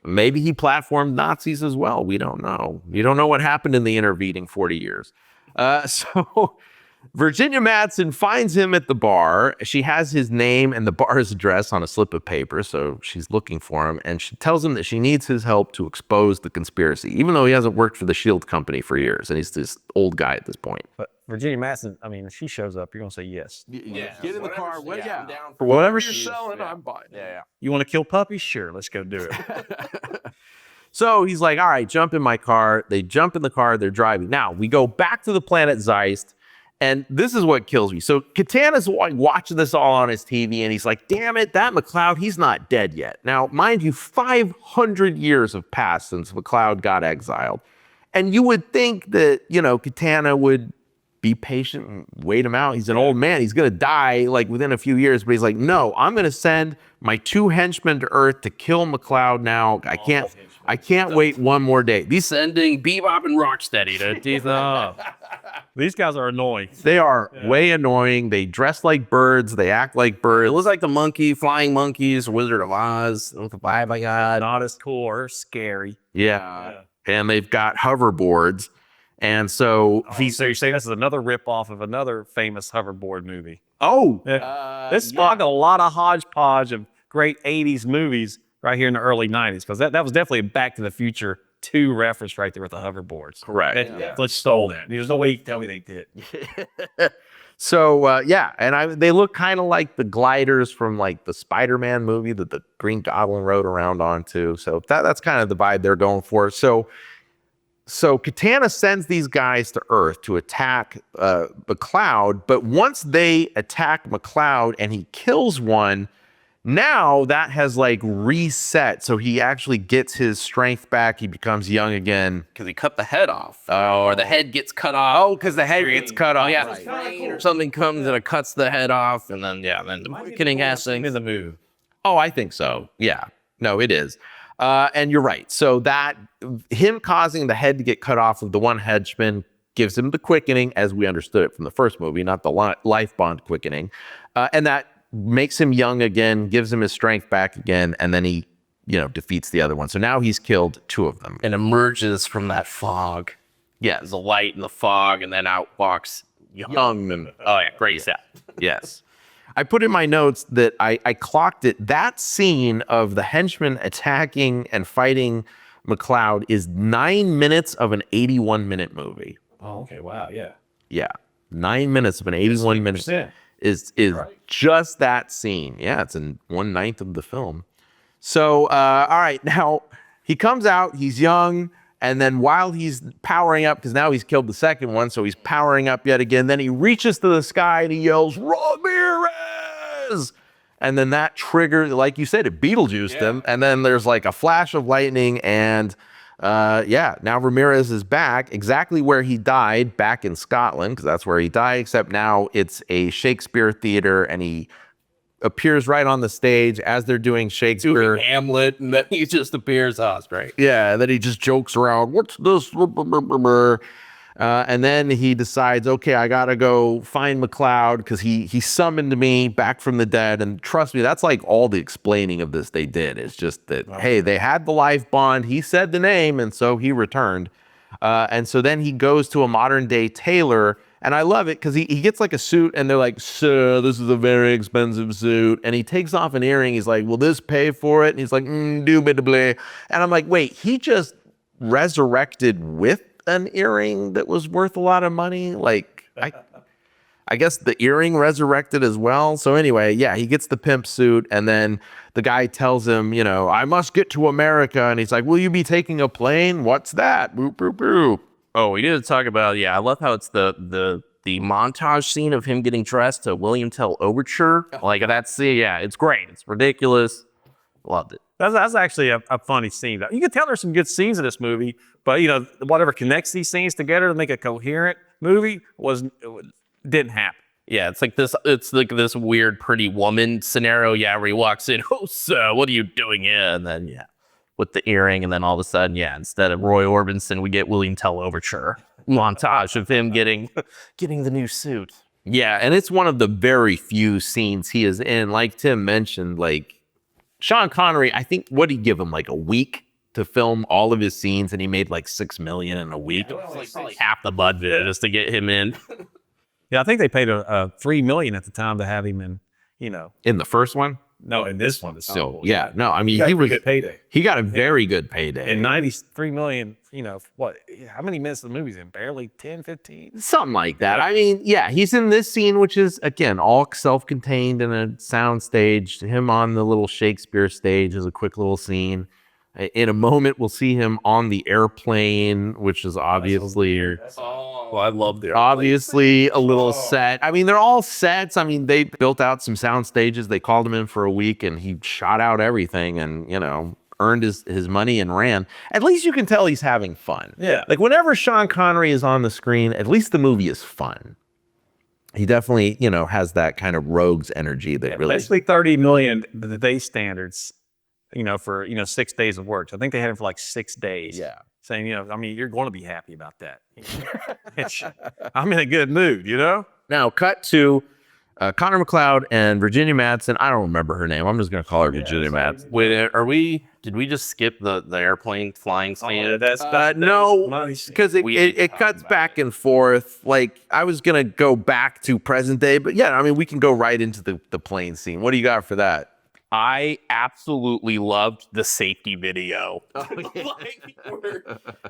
Maybe he platformed Nazis as well. We don't know. You don't know what happened in the intervening 40 years. So Virginia Madsen finds him at the bar. She has his name and the bar's address on a slip of paper, so she's looking for him, and she tells him that she needs his help to expose the conspiracy, even though he hasn't worked for the Shield Company for years, and he's this old guy at this point. But Virginia Madsen, I mean, if she shows up, you're going to say yes. Yeah. Get in the car. I'm down for whatever you're selling, I'm buying. Yeah. You want to kill puppies? Sure, let's go do it. So he's like, all right, jump in my car. They jump in the car. They're driving. Now, we go back to the planet Zeist. And this is what kills me. So Katana's like watching this all on his TV, and he's like, damn it, that McLeod, he's not dead yet. Now, mind you, 500 years have passed since McLeod got exiled. And you would think that, Katana would be patient and wait him out. He's an old man. He's going to die like within a few years. But he's like, no, I'm going to send my 2 henchmen to Earth to kill McCloud now. I can't wait one more day. He's sending Bebop and Rocksteady to teeth up. These guys are annoying. They are way annoying. They dress like birds. They act like birds. It looks like the flying monkeys, Wizard of Oz. With the vibe I got. Not as cool or scary. Yeah. And they've got hoverboards. And so So you're saying this is another ripoff of another famous hoverboard movie? This spawned a lot of hodgepodge of great 80s movies right here in the early 90s, because that was definitely a Back to the Future 2 reference right there with the hoverboards. Correct. Let's stole that. There's no way you can tell me they did. So and they look kind of like the gliders from like the Spider-Man movie that the Green Goblin rode around onto. So that's kind of the vibe they're going for. So Katana sends these guys to Earth to attack McCloud, but once they attack McCloud and he kills one, now that has like reset. So he actually gets his strength back. He becomes young again. Because he cut the head off. Or the head gets cut off. Oh, because the head gets cut off. Yeah, or something comes and it cuts the head off. And then, then the Quickening has to the move. Oh, I think so. Yeah. No, it is. And you're right. So that him causing the head to get cut off of the one henchman gives him the Quickening as we understood it from the first movie, not the life bond Quickening. And that makes him young again, gives him his strength back again, and then he, defeats the other one. So now he's killed 2 of them. And emerges from that fog. Yeah, there's a light in the fog, and then out walks Young. Oh, yeah, great set. Yes. I put in my notes that I clocked it. That scene of the henchmen attacking and fighting McCloud is 9 minutes of an 81-minute movie. Oh, okay. Wow. Yeah. Yeah. 9 minutes of an 81-minute is just that scene. Yeah, it's in 1/9 of the film. So, all right, now he comes out, he's young, and then while he's powering up, because now he's killed the second one, so he's powering up yet again, then he reaches to the sky and he yells, Ramirez! And then that triggered, like you said, it Beetlejuiced him, and then there's like a flash of lightning, and now Ramirez is back exactly where he died, back in Scotland, because that's where he died, except now it's a Shakespeare theater, and he appears right on the stage as they're doing Shakespeare. Doing Hamlet, and then he just appears. Oh, it's great. Yeah, and then he just jokes around, what's this? And then he decides, okay, I gotta go find McCloud because he summoned me back from the dead. And trust me, that's like all the explaining of this they did. It's just that, hey, they had the life bond. He said the name, and so he returned. And so then he goes to a modern day tailor. And I love it because he gets like a suit and they're like, sir, this is a very expensive suit. And he takes off an earring. He's like, will this pay for it? And he's like, indubitably. And I'm like, wait, he just resurrected with an earring that was worth a lot of money? Like, I guess the earring resurrected as well. So anyway, yeah, he gets the pimp suit. And then the guy tells him, I must get to America. And he's like, will you be taking a plane? What's that? Boop, boop, boop. Oh, we need to talk about, I love how it's the montage scene of him getting dressed to William Tell Overture. Like, that's, it's great. It's ridiculous. Loved it. That's actually a funny scene. You can tell there's some good scenes in this movie, but, whatever connects these scenes together to make a coherent movie didn't happen. Yeah, it's like this weird pretty woman scenario, where he walks in, oh, sir, what are you doing here? And then, with the earring, and then all of a sudden, instead of Roy Orbison, we get William Tell Overture montage of him getting the new suit. Yeah, and it's one of the very few scenes he is in. Like Tim mentioned, like Sean Connery, I think, what did he give him, like a week to film all of his scenes, and he made like $6 million in a week. It was like probably half the budget just to get him in. Yeah, I think they paid $3 million at the time to have him in. In the first one. No, in this one. So I mean, he was good payday. He got a very good payday. And $93 million. What? How many minutes of the movie's in? Barely 10, 15? Something like that. I mean, he's in this scene, which is again all self-contained in a sound stage. Him on the little Shakespeare stage is a quick little scene. In a moment, we'll see him on the airplane, which is obviously I love the obviously a little set. I mean, they're all sets. I mean, they built out some sound stages. They called him in for a week, and he shot out everything. And earned his money and ran. At least you can tell he's having fun. Yeah. Like whenever Sean Connery is on the screen, at least the movie is fun. He definitely, you know, has that kind of rogues energy that really. Especially 30 million, the day standards, you know, for, 6 days of work. So I think they had him for like 6 days. Yeah. Saying, I mean, you're going to be happy about that. I'm in a good mood, you know? Now, cut to Connor McLeod and Virginia Madsen. I don't remember her name. I'm just going to call her Virginia Madsen. Wait, did we just skip the airplane flying scene? No, because it cuts back and forth. Like, I was going to go back to present day, but yeah, I mean, we can go right into the plane scene. What do you got for that? I absolutely loved the safety video.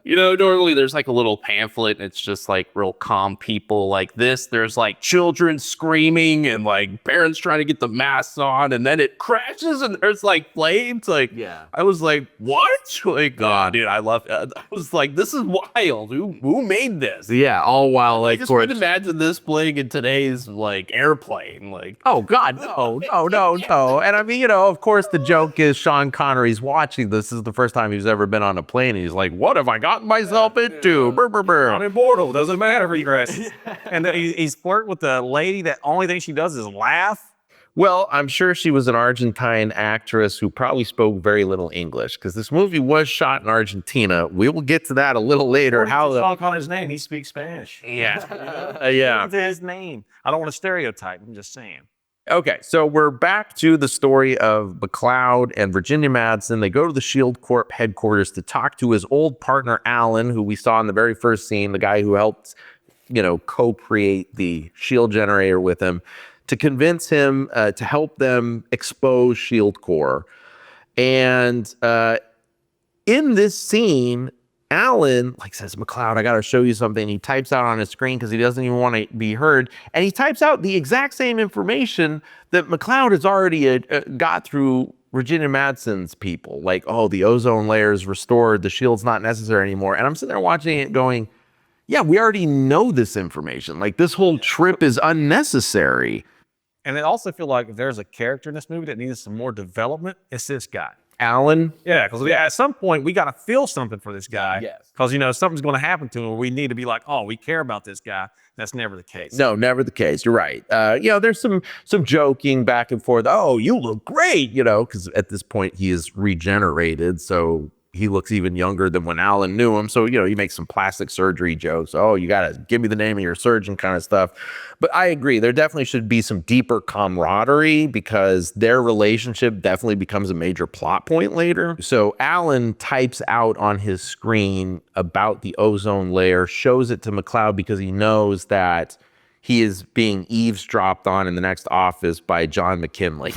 Normally there's like a little pamphlet and it's just like real calm people like this. There's like children screaming and like parents trying to get the masks on, and then it crashes and there's like flames. Like, yeah, I was like, what? Like, God, dude, I love it. I was like, this is wild. Who made this? Yeah, all while like, I just could imagine this playing in today's like airplane. Like, oh God, no. And I mean, of course, the joke is Sean Connery's watching this. This is the first time he's ever been on a plane. And he's like, what have I gotten myself into? Brr, brr, brr. I'm immortal. Doesn't matter for you guys. And he's flirting with the lady that only thing she does is laugh. Well, I'm sure she was an Argentine actress who probably spoke very little English because this movie was shot in Argentina. We will get to that a little later. Sean Connery's name, he speaks Spanish. Yeah. Yeah. His name. I don't want to stereotype. I'm just saying. Okay, so we're back to the story of McLeod and Virginia Madsen. They go to the Shield Corp headquarters to talk to his old partner, Alan, who we saw in the very first scene, the guy who helped, co-create the Shield generator with him, to convince him to help them expose Shield Corps. And in this scene, Alan says, McLeod, I got to show you something. He types out on his screen because he doesn't even want to be heard. And he types out the exact same information that McLeod has already got through Virginia Madsen's people. Like, oh, the ozone layer is restored. The shield's not necessary anymore. And I'm sitting there watching it going, yeah, we already know this information. Like, this whole trip is unnecessary. And I also feel like if there's a character in this movie that needs some more development, it's this guy. Alan? Yeah, because at some point we got to feel something for this guy. Yes. Because, something's going to happen to him. We need to be like, oh, we care about this guy. That's never the case. No, never the case. You're right. There's some joking back and forth. Oh, you look great, because at this point he is regenerated. So he looks even younger than when Alan knew him. So, he makes some plastic surgery jokes. Oh, you got to give me the name of your surgeon kind of stuff. But I agree. There definitely should be some deeper camaraderie because their relationship definitely becomes a major plot point later. So Alan types out on his screen about the ozone layer, shows it to McLeod because he knows that he is being eavesdropped on in the next office by John McKinley.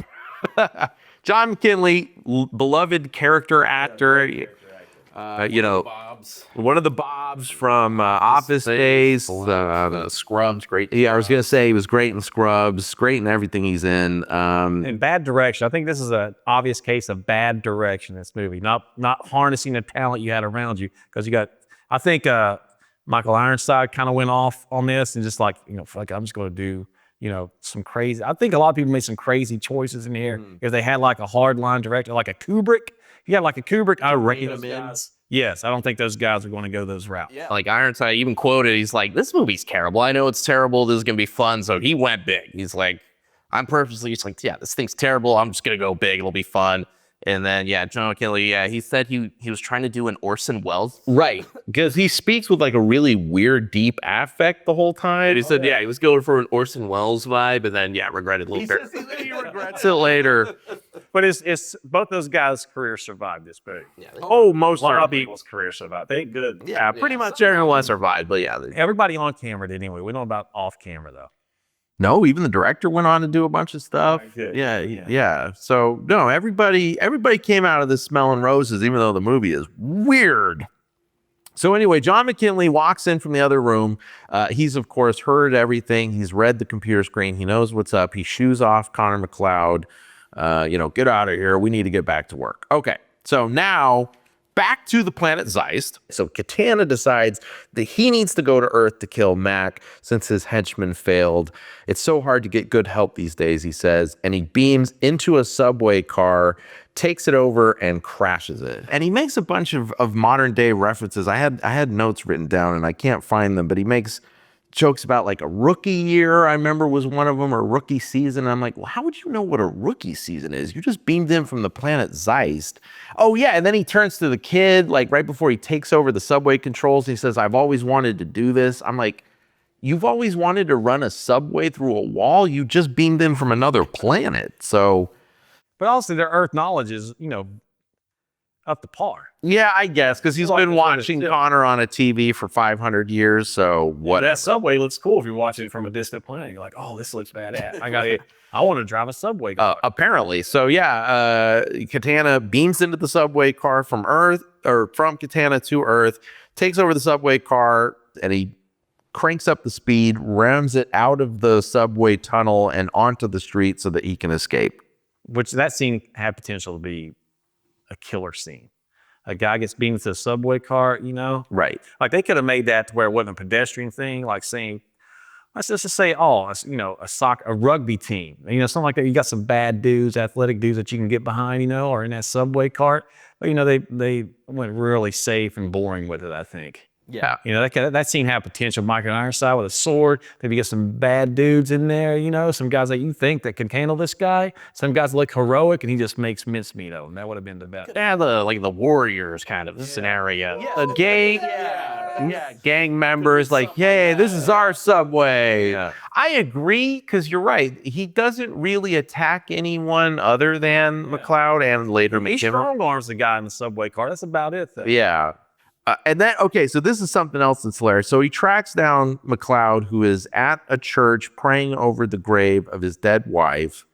John McKinley, beloved character actor, one of the Bobs from Office Days, Scrubs, great. Yeah, I was gonna say he was great in Scrubs, great in everything he's in. In bad direction. I think this is an obvious case of bad direction. This movie, not harnessing the talent you had around you, because you got. I think Michael Ironside kind of went off on this and just like I'm just going to do. Some crazy. I think a lot of people made some crazy choices in here. If they had like a hardline director, like a Kubrick, I rate them in. Yes, I don't think those guys are going to go those routes. Yeah. Like Ironside even quoted, he's like, "This movie's terrible. I know it's terrible. This is gonna be fun." So he went big. He's like, "I'm purposely just like, yeah, this thing's terrible. I'm just gonna go big. It'll be fun." And then, John McKinley, he said he was trying to do an Orson Welles. Right, because he speaks with like a really weird, deep affect the whole time. And he said, he was going for an Orson Welles vibe, but then, regretted a little bit. He regrets it later. But it's both those guys' careers survived this movie. Yeah. Most of people's careers survived. They good. Yeah, pretty much everyone survived, but everybody on camera did anyway. We know about off camera though. No, even the director went on to do a bunch of stuff. Yeah. So no, everybody came out of this smelling roses, even though the movie is weird. So anyway, John McKinley walks in from the other room. He's of course heard everything. He's read the computer screen. He knows what's up. He shoos off Connor McLeod. Get out of here. We need to get back to work. Okay. So now back to the planet Zeist. So Katana decides that he needs to go to Earth to kill Mac since his henchman failed. It's so hard to get good help these days, he says, and he beams into a subway car, takes it over, and crashes it. And he makes a bunch of modern day references. I had notes written down and I can't find them, but he makes jokes about like a rookie year, I remember was one of them, or rookie season. I'm like, well, how would you know what a rookie season is? You just beamed in from the planet Zeist. Oh yeah, and then he turns to the kid, like right before he takes over the subway controls, he says, I've always wanted to do this. I'm like, you've always wanted to run a subway through a wall? You just beamed in from another planet, so. But also their Earth knowledge is, up to par. Yeah, I guess, because he's been watching Connor on a TV for 500 years, so what? That subway looks cool if you're watching it from a distant planet. You're like, oh, this looks badass. I want to drive a subway car. Apparently. So yeah, Katana beams into the subway car from Earth, or from Katana to Earth, takes over the subway car, and he cranks up the speed, rams it out of the subway tunnel and onto the street so that he can escape. Which that scene had potential to be a killer scene. A guy gets beamed to a subway car, Right. Like they could have made that to where it wasn't a pedestrian thing, like saying, let's just say, a rugby team, something like that. You got some bad dudes, athletic dudes that you can get behind, or in that subway cart. But they went really safe and boring with it, I think. Yeah. That scene had potential. Michael Ironside with a sword. Maybe get some bad dudes in there, some guys that you think that can handle this guy. Some guys look heroic and he just makes mincemeat of them. That would have been the best. Yeah, the Warriors kind of scenario. A gang, gang members like, hey, this is our subway. Yeah. I agree, because you're right. He doesn't really attack anyone other than McCloud and later He McKimmel. strong arms the guy in the subway car. That's about it, though. Yeah. And then, okay, so this is something else that's hilarious. So he tracks down McCloud, who is at a church praying over the grave of his dead wife.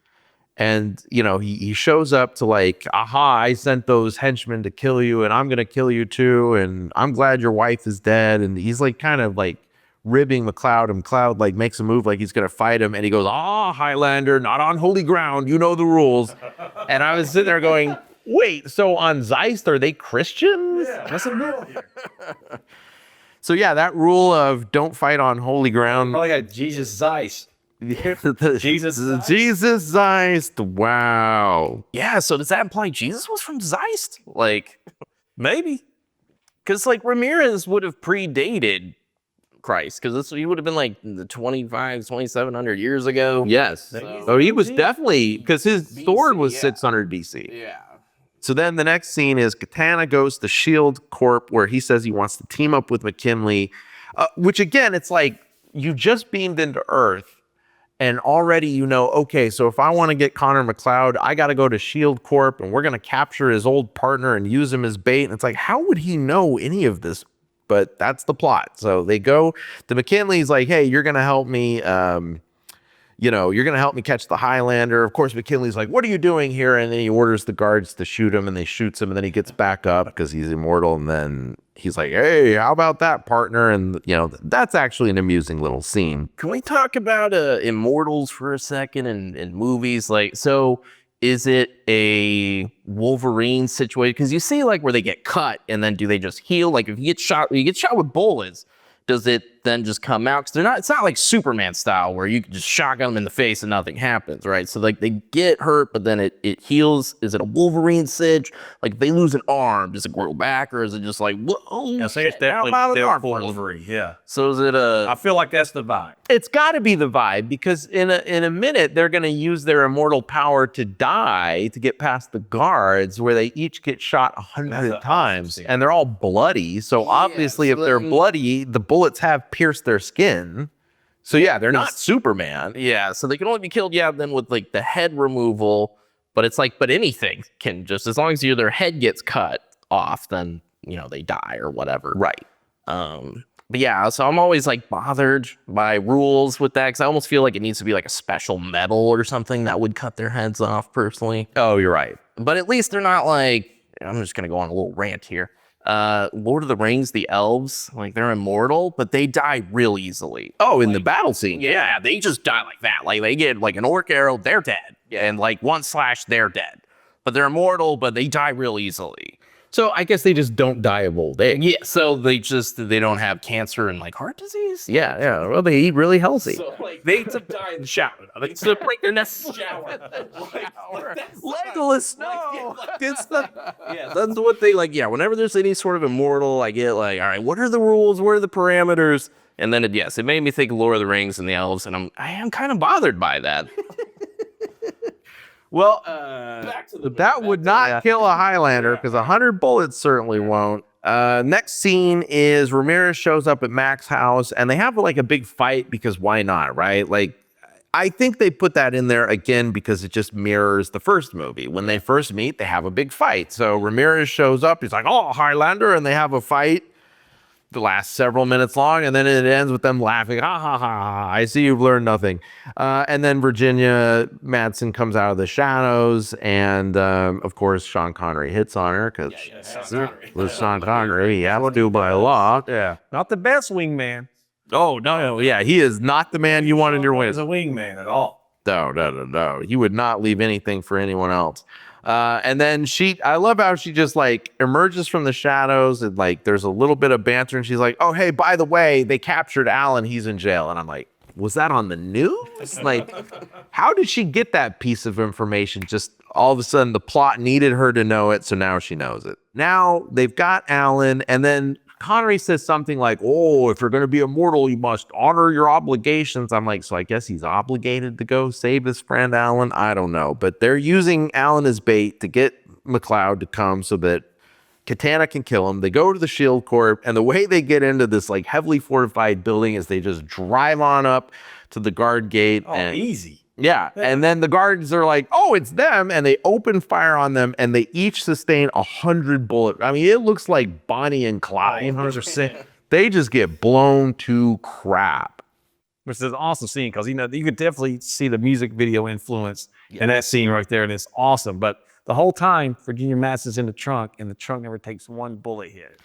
And, he shows up to like, aha, I sent those henchmen to kill you, and I'm going to kill you too. And I'm glad your wife is dead. And he's like kind of like ribbing McCloud, and McCloud like makes a move like he's going to fight him. And he goes, Highlander, not on holy ground. You know the rules. And I was sitting there going, wait, so on Zeist, are they Christians? Yeah, that's a rule here. So yeah, that rule of don't fight on holy ground. Probably got Jesus Zeist. Jesus Zeist. Wow. Yeah, so does that imply Jesus was from Zeist? Like, Maybe. because like Ramirez would have predated Christ, because he would have been like the 2,700 years ago. Yes. So he was definitely, because his sword was 600 BC. Yeah. So then the next scene is Katana goes to Shield Corp, where he says he wants to team up with McKinley, which again, it's like you just beamed into Earth and already okay, so if I want to get Connor McCloud, I got to go to Shield Corp and we're going to capture his old partner and use him as bait. And it's like, how would he know any of this? But that's the plot. So they go to McKinley's like, hey, you're going to help me. You're going to help me catch the Highlander. Of course, McKinley's like, what are you doing here? And then he orders the guards to shoot him, and they shoots him, and then he gets back up because he's immortal. And then he's like, hey, how about that, partner? And, that's actually an amusing little scene. Can we talk about Immortals for a second and movies? Like, so is it a Wolverine situation? Because you see like where they get cut and then do they just heal? Like if you get shot with bullets, does it then just come out? Because it's not like Superman style where you can just shotgun them in the face and nothing happens, right? So like they get hurt, but then it heals. Is it a Wolverine sitch? Like if they lose an arm, does it grow back, or is it just like, whoa? Yeah, so it's definitely Wolverine. Yeah. So is it I feel like that's the vibe. It's got to be the vibe, because in a minute they're going to use their immortal power to die to get past the guards, where they each get shot 100 times and they're all bloody. So obviously, if they're bloody, the bullets have pierced their skin. So yeah, they're not Superman. Yeah, so they can only be killed, then with like the head removal. But it's like, but anything can just, as long as their head gets cut off, then they die or whatever. Right. But yeah, so I'm always like bothered by rules with that, because I almost feel like it needs to be like a special metal or something that would cut their heads off personally. Oh, you're right. But at least they're not like, I'm just gonna go on a little rant here. Lord of the Rings, the elves, like they're immortal, but they die real easily. Oh, in the battle scene. Yeah, they just die like that. Like they get like an orc arrow, they're dead. And like one slash, they're dead. But they're immortal, but they die real easily. So I guess they just don't die of old age. Yeah, so they don't have cancer and like heart disease. Yeah, yeah. Well, they eat really healthy. So like they need to die in the shower. They need to break their necks in the shower. Legolas, no. It's the yeah, that's what they like. Yeah, whenever there's any sort of immortal, I get like, all right, what are the rules? What are the parameters? And then it made me think of Lord of the Rings and the elves, and I am kind of bothered by that. Well, that would not kill a Highlander because 100 bullets certainly won't. Next scene is Ramirez shows up at Mac's house and they have like a big fight because why not, right? Like, I think they put that in there again because it just mirrors the first movie. When they first meet, they have a big fight. So Ramirez shows up, he's like, oh, Highlander, and they have a fight. The last several minutes long, and then it ends with them laughing. Ha ha ha ha! I see you've learned nothing. And then Virginia Madsen comes out of the shadows, and of course Sean Connery hits on her because with Sean Connery, yeah, will do by law. Yeah. Not the best wingman. Oh no, yeah, he is not the man you want in your As wing. a wingman at all. No. He would not leave anything for anyone else. And then I love how she just like emerges from the shadows and like there's a little bit of banter and she's like, oh, hey, by the way, they captured Alan. He's in jail. And I'm like, was that on the news? Like, how did she get that piece of information? Just all of a sudden the plot needed her to know it. So now she knows it. Now they've got Alan, and then Connery says something like, oh, if you're going to be immortal, you must honor your obligations. I'm like, so I guess he's obligated to go save his friend Alan? I don't know. But they're using Alan as bait to get McLeod to come so that Katana can kill him. They go to the Shield Corp, and the way they get into this like heavily fortified building is they just drive on up to the guard gate. Oh, easy. Yeah, and then the guards are like, oh, it's them, and they open fire on them, and they each sustain 100 bullets. I mean, it looks like Bonnie and Clyde. 100%. They just get blown to crap. Which is an awesome scene because, you could definitely see the music video influence in that scene right there, and it's awesome. But the whole time, Virginia Madsen's in the trunk, and the trunk never takes one bullet hit.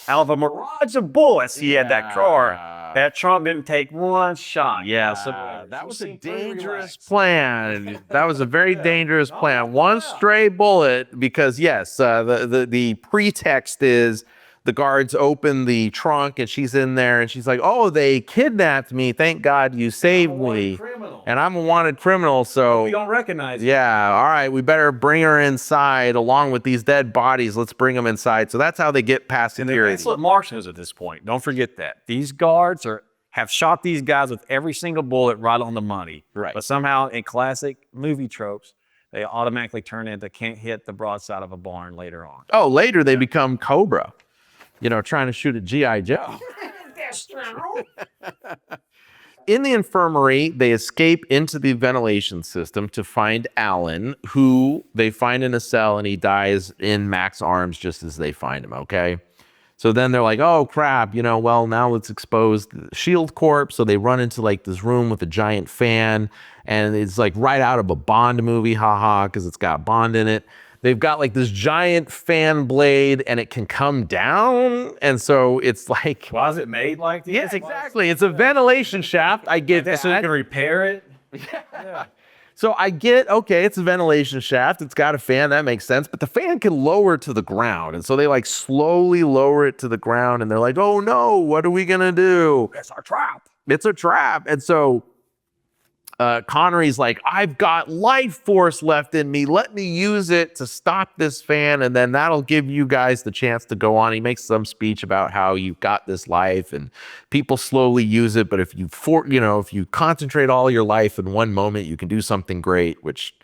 Out of a mirage of bullets he had that car, that trunk didn't take one shot. Yeah, so that was a dangerous plan. That was a very dangerous plan. One stray bullet, because yes, the pretext is the guards open the trunk and she's in there and she's like, oh, they kidnapped me. Thank God you saved me. And I'm a wanted criminal, so We don't recognize it. yeah, all right, we better bring her inside along with these dead bodies. Let's bring them inside. So that's how they get past security. That's what Marsh knows at this point. Don't forget that. These guards have shot these guys with every single bullet right on the money. Right. But somehow in classic movie tropes, they automatically turn into can't hit the broadside of a barn later on. Oh, later they become Cobra, trying to shoot at G.I. Joe. In the infirmary, they escape into the ventilation system to find Alan, who they find in a cell, and he dies in Mac's arms just as they find him, okay? So then they're like, oh, crap, well, now let's expose the Shield Corp. So they run into like this room with a giant fan, and it's like right out of a Bond movie, haha, because it's got Bond in it. They've got like this giant fan blade and it can come down. And so it's like, Why is it made like this? yes, exactly. It's a ventilation shaft. I get that. So you can repair it? So I get, okay, it's a ventilation shaft. It's got a fan. That makes sense. But the fan can lower to the ground. And so they like slowly lower it to the ground. And they're like, oh no, what are we going to do? It's our trap. It's a trap. And so Connery's like, I've got life force left in me. Let me use it to stop this fan, and then that'll give you guys the chance to go on. He makes some speech about how you've got this life and people slowly use it, but if you concentrate all your life in one moment, you can do something great, which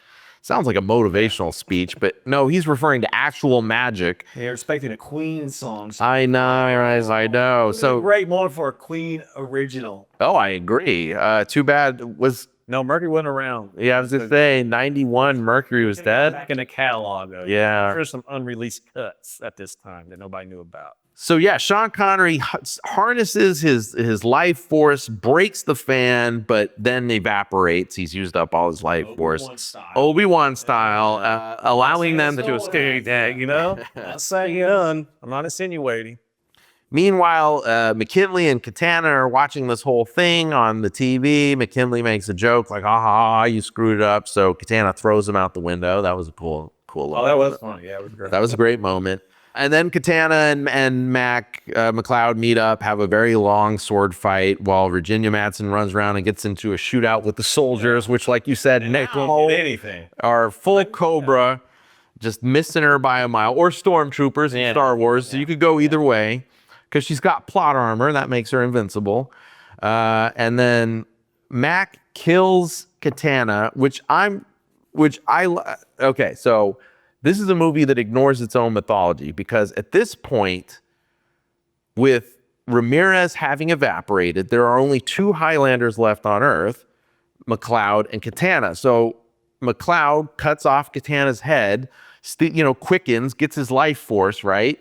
sounds like a motivational speech, but no, he's referring to actual magic. They're expecting a Queen song. I know. So Great moment for a Queen original. oh, I agree. Too bad was. No, Mercury wasn't around. Yeah, I was gonna say 91 Mercury was dead. Back in the catalog, though. Yeah. There's some unreleased cuts at this time that nobody knew about. So yeah, Sean Connery harnesses his life force, breaks the fan, but then evaporates. He's used up all his life force. Obi-Wan style, allowing them to escape. I'm saying I'm not insinuating. Meanwhile, McKinley and Katana are watching this whole thing on the TV. McKinley makes a joke like, ha ha ha, you screwed it up. So Katana throws him out the window. That was a cool Oh, that was funny. Yeah, it was great. That was a great moment. And then Katana and McLeod meet up, have a very long sword fight while Virginia Madsen runs around and gets into a shootout with the soldiers, which, like you said, anything. are full Cobra, just missing her by a mile, or stormtroopers in Star Wars. So you could go either way because she's got plot armor. That makes her invincible. And then Mac kills Katana, okay, so this is a movie that ignores its own mythology because at this point, with Ramirez having evaporated, there are only 2 Highlanders left on Earth, McLeod and Katana. So McLeod cuts off Katana's head, quickens, gets his life force, right?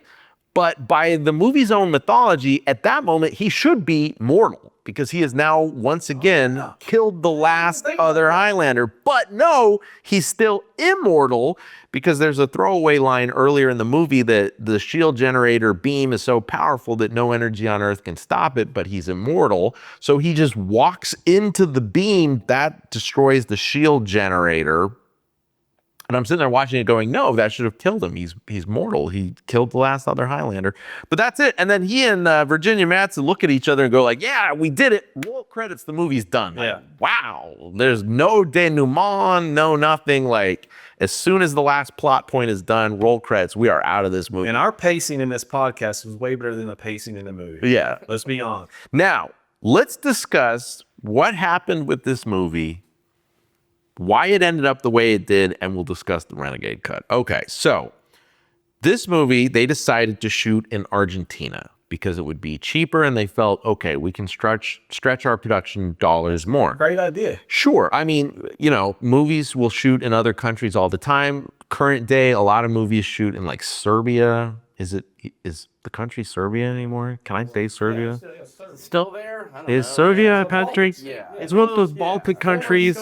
But by the movie's own mythology, at that moment, he should be mortal because he has now once again killed the last other Highlander. But no, he's still immortal because there's a throwaway line earlier in the movie that the shield generator beam is so powerful that no energy on Earth can stop it, but he's immortal. So he just walks into the beam that destroys the shield generator. And I'm sitting there watching it going, no, that should have killed him. He's mortal. He killed the last other Highlander. But that's it. And then he and Virginia Madsen look at each other and go like, yeah, we did it. Roll credits, the movie's done. Yeah. Like, wow. There's no denouement, no nothing. Like, as soon as the last plot point is done, roll credits, we are out of this movie. And our pacing in this podcast is way better than the pacing in the movie. Yeah. Let's be honest. Now, let's discuss what happened with this movie, why it ended up the way it did, and we'll discuss the Renegade cut. Okay, so this movie, they decided to shoot in Argentina because it would be cheaper, and they felt, okay, we can stretch our production dollars more. Great idea. Sure. I mean, movies will shoot in other countries all the time. Current day, a lot of movies shoot in like Serbia. Is the country Serbia anymore? Can I say Serbia? Still there? Is Serbia, Patrick? Yeah. It's one of those Baltic countries.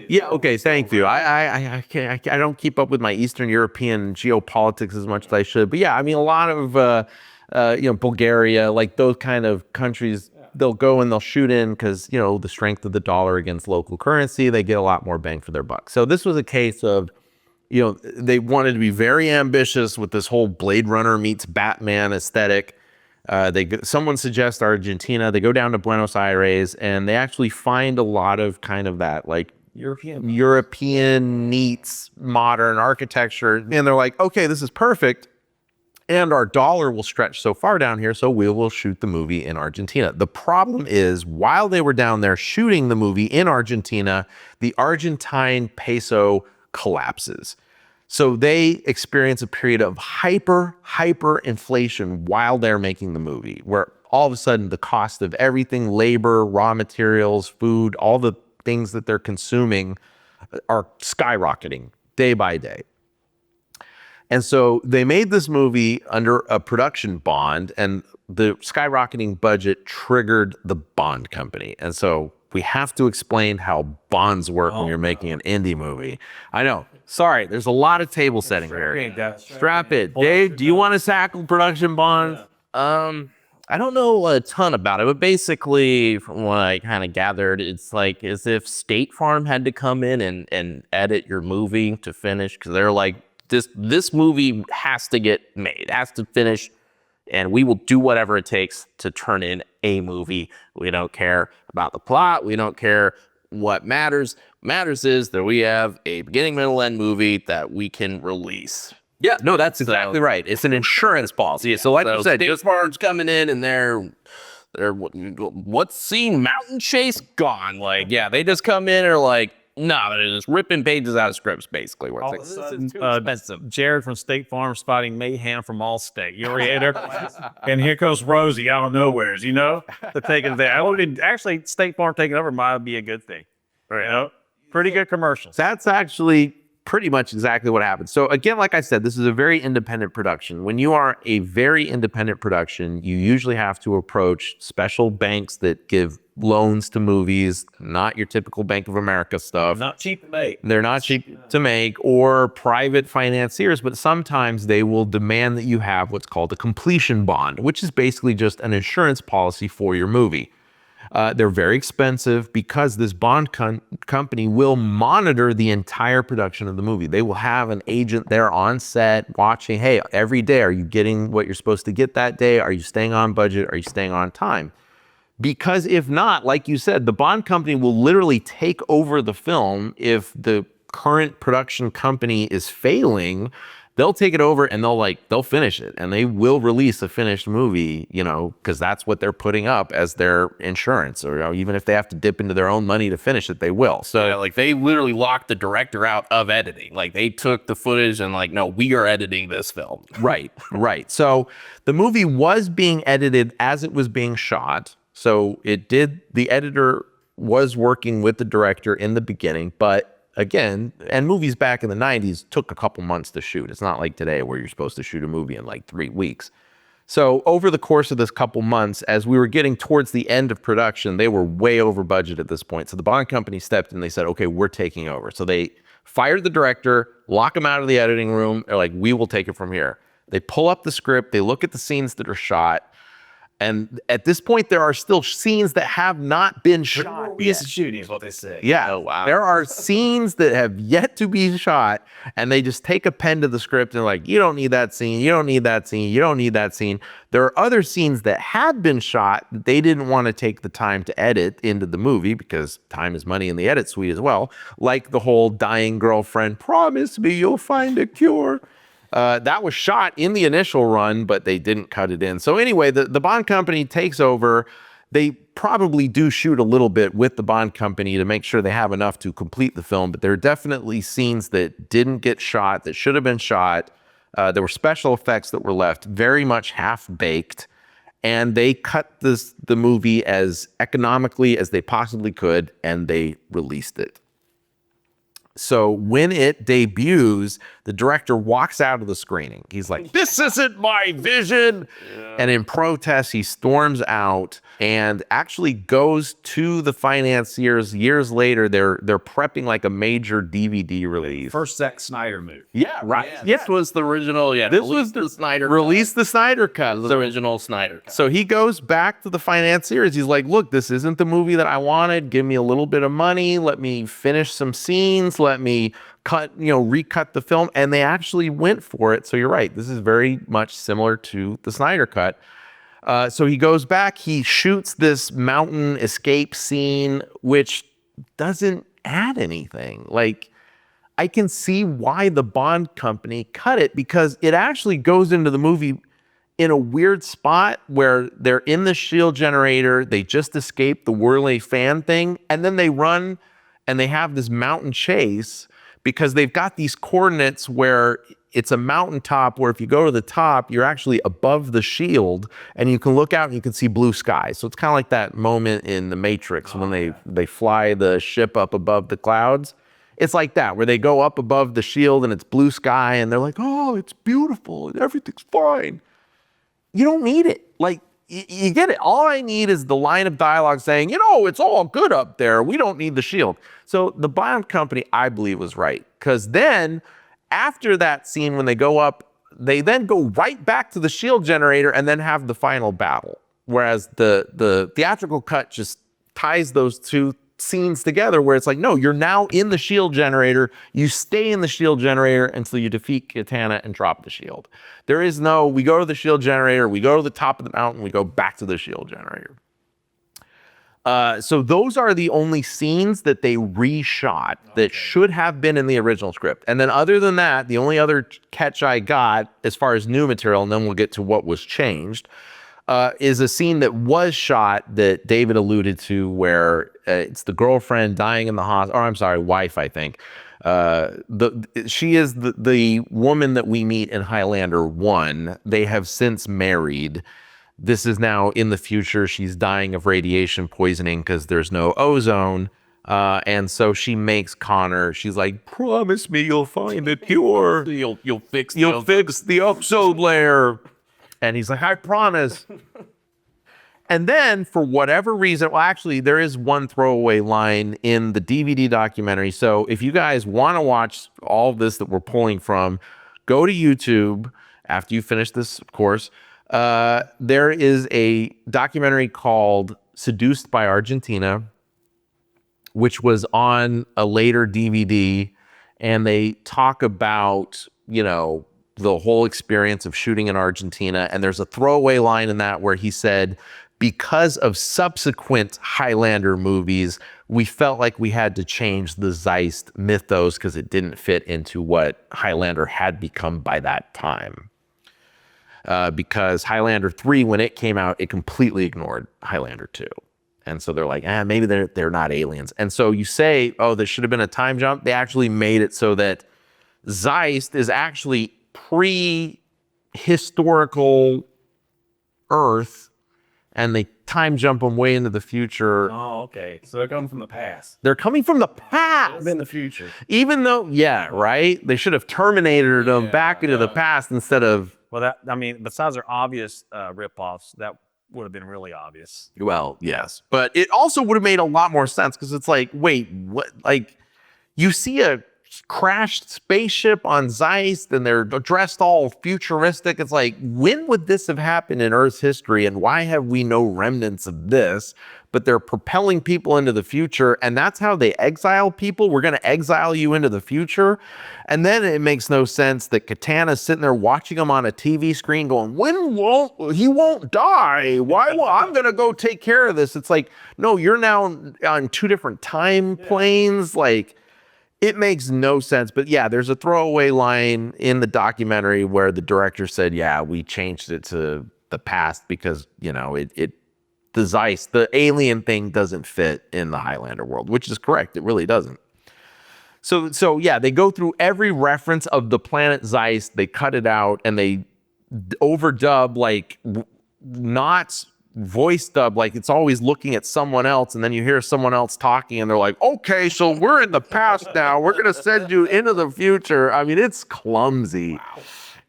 Yeah. Okay. Thank you. I don't keep up with my Eastern European geopolitics as much as I should. But yeah, I mean, a lot of Bulgaria, like those kind of countries, they'll go and they'll shoot in because the strength of the dollar against local currency, they get a lot more bang for their buck. So this was a case of, they wanted to be very ambitious with this whole Blade Runner meets Batman aesthetic. Someone suggests Argentina. They go down to Buenos Aires and they actually find a lot of kind of that like European meets modern architecture. And they're like, okay, this is perfect. And our dollar will stretch so far down here, so we will shoot the movie in Argentina. The problem is, while they were down there shooting the movie in Argentina, the Argentine peso collapses. So they experience a period of hyper inflation while they're making the movie, where all of a sudden the cost of everything, labor, raw materials, food, all the things that they're consuming are skyrocketing day by day. And so they made this movie under a production bond, and the skyrocketing budget triggered the bond company. And so we have to explain how bonds work when you're making an indie movie. I know. Sorry, there's a lot of table setting here. Strap it. Dave, do you want to tackle production bonds? I don't know a ton about it, but basically, from what I kind of gathered, it's like as if State Farm had to come in and edit your movie to finish, because they're like, this movie has to get made, has to finish, and we will do whatever it takes to turn in a movie. We don't care about the plot. We don't care what matters. Matters is that we have a beginning, middle, end movie that we can release. Yeah, no, that's exactly right. It's an insurance policy. Yeah. So like you said, State Farm's coming in and they're what's scene mountain chase gone. Like, yeah, they just come in and are like, no, they're just ripping pages out of scripts, basically. Where it's expensive. Jared from State Farm spotting mayhem from Allstate. You already had there, and here comes Rosie out of nowheres. To take it there. Actually, State Farm taking over might be a good thing. Right? Pretty good commercials. That's actually pretty much exactly what happened. So again, like I said, this is a very independent production. When you are a very independent production, you usually have to approach special banks that give loans to movies, not your typical Bank of America stuff. Not cheap to make. They're not cheap to make, or private financiers, but sometimes they will demand that you have what's called a completion bond, which is basically just an insurance policy for your movie. They're very expensive because this bond company will monitor the entire production of the movie. They will have an agent there on set watching, hey, every day, are you getting what you're supposed to get that day? Are you staying on budget? Are you staying on time? Because if not, like you said, the bond company will literally take over the film if the current production company is failing. They'll take it over and they'll finish it, and they will release a finished movie, because that's what they're putting up as their insurance, or even if they have to dip into their own money to finish it, they will. So Yeah, like they literally locked the director out of editing. Like they took the footage and no, we are editing this film. Right. So the movie was being edited as it was being shot. So the editor was working with the director in the beginning, but again, and movies back in the 90s took a couple months to shoot. It's not like today where you're supposed to shoot a movie in 3 weeks. So over the course of this couple months, as we were getting towards the end of production, they were way over budget at this point. So the bond company stepped in and they said, okay, we're taking over. So they fired the director, lock him out of the editing room. They're like, we will take it from here. They pull up the script. They look at the scenes that are shot. And at this point, there are still scenes that have not been shot. Yes, shooting is what they say. Yeah. Oh, wow. There are scenes that have yet to be shot, and they just take a pen to the script and like, you don't need that scene. You don't need that scene. You don't need that scene. There are other scenes that had been shot that they didn't want to take the time to edit into the movie because time is money in the edit suite as well. Like the whole dying girlfriend, promise me you'll find a cure. That was shot in the initial run, but they didn't cut it in. So anyway, the bond company takes over. They probably do shoot a little bit with the bond company to make sure they have enough to complete the film, but there are definitely scenes that didn't get shot, that should have been shot. There were special effects that were left very much half-baked, and they cut the movie as economically as they possibly could, and they released it. So when it debuts, the director walks out of the screening. He's like, this isn't my vision. Yeah. And in protest, he storms out and actually goes to the financiers. Years later, they're prepping like a major DVD release. First Zack Snyder movie. Yeah, right. Yeah. This was the original. Yeah, this was the Snyder. Release the Snyder cut. The original Snyder cut. So he goes back to the financiers. He's like, look, this isn't the movie that I wanted. Give me a little bit of money. Let me finish some scenes. Let me recut the film. And they actually went for it. So you're right. This is very much similar to the Snyder cut. So he goes back, he shoots this mountain escape scene, which doesn't add anything. Like, I can see why the Bond company cut it, because it actually goes into the movie in a weird spot where they're in the shield generator, they just escaped the whirly fan thing, and then they run and they have this mountain chase because they've got these coordinates where it's a mountaintop where if you go to the top, you're actually above the shield and you can look out and you can see blue sky. So it's kind of like that moment in The Matrix when they fly the ship up above the clouds. It's like that, where they go up above the shield and it's blue sky and they're like, oh, it's beautiful and everything's fine. You don't need it. Like, you get it. All I need is the line of dialogue saying, it's all good up there. We don't need the shield. So the Bond company, I believe, was right. Because then, after that scene, when they go up, they then go right back to the shield generator and then have the final battle. Whereas the theatrical cut just ties those two scenes together, where it's like, no, you're now in the shield generator. You stay in the shield generator until you defeat Katana and drop the shield. There is no, we go to the shield generator, we go to the top of the mountain, we go back to the shield generator. So those are the only scenes that they reshot that should have been in the original script. And then other than that, the only other catch I got as far as new material, and then we'll get to what was changed, is a scene that was shot that David alluded to, where it's the girlfriend dying in the hospital, or I'm sorry, wife, I think. She is the woman that we meet in Highlander 1. They have since married. This is now in the future. She's dying of radiation poisoning because there's no ozone. And so she makes Connor, she's like, promise me you'll find a cure. You'll fix the ozone-layer. And he's like, I promise. And then for whatever reason, well, actually, there is one throwaway line in the DVD documentary. So if you guys want to watch all of this that we're pulling from, go to YouTube after you finish this, of course. There is a documentary called Seduced by Argentina, which was on a later DVD, and they talk about, you know, the whole experience of shooting in Argentina. And there's a throwaway line in that where he said, because of subsequent Highlander movies, we felt like we had to change the Zeist mythos because it didn't fit into what Highlander had become by that time. Because Highlander 3, when it came out, it completely ignored Highlander 2. And so they're like, maybe they're not aliens. And so you say, oh, there should have been a time jump. They actually made it so that Zeist is actually pre-historical Earth, and they time jump them way into the future. Oh, okay. So they're coming from the past. They're coming from the past. In the future. Even though, yeah, right? They should have terminated them back into the past instead of... Well, besides their obvious rip-offs, that would have been really obvious. Well, yes. But it also would have made a lot more sense because it's like, wait, what? Like, you see a crashed spaceship on Zeist and they're dressed all futuristic. It's like, when would this have happened in Earth's history, and why have we no remnants of this? But they're propelling people into the future, and that's how they exile people. We're going to exile you into the future. And then it makes no sense that Katana's sitting there watching him on a TV screen going, he won't die. Why? Well, I'm going to go take care of this. It's like, no, you're now on two different time planes. Like, it makes no sense. But yeah, there's a throwaway line in the documentary where the director said, yeah, we changed it to the past because, you know, the Zeist, the alien thing doesn't fit in the Highlander world, which is correct. It really doesn't. So yeah, they go through every reference of the planet Zeist, they cut it out, and they overdub, like not voice dub, like it's always looking at someone else, and then you hear someone else talking and they're like, okay, so we're in the past now. We're going to send you into the future. I mean, it's clumsy. Wow.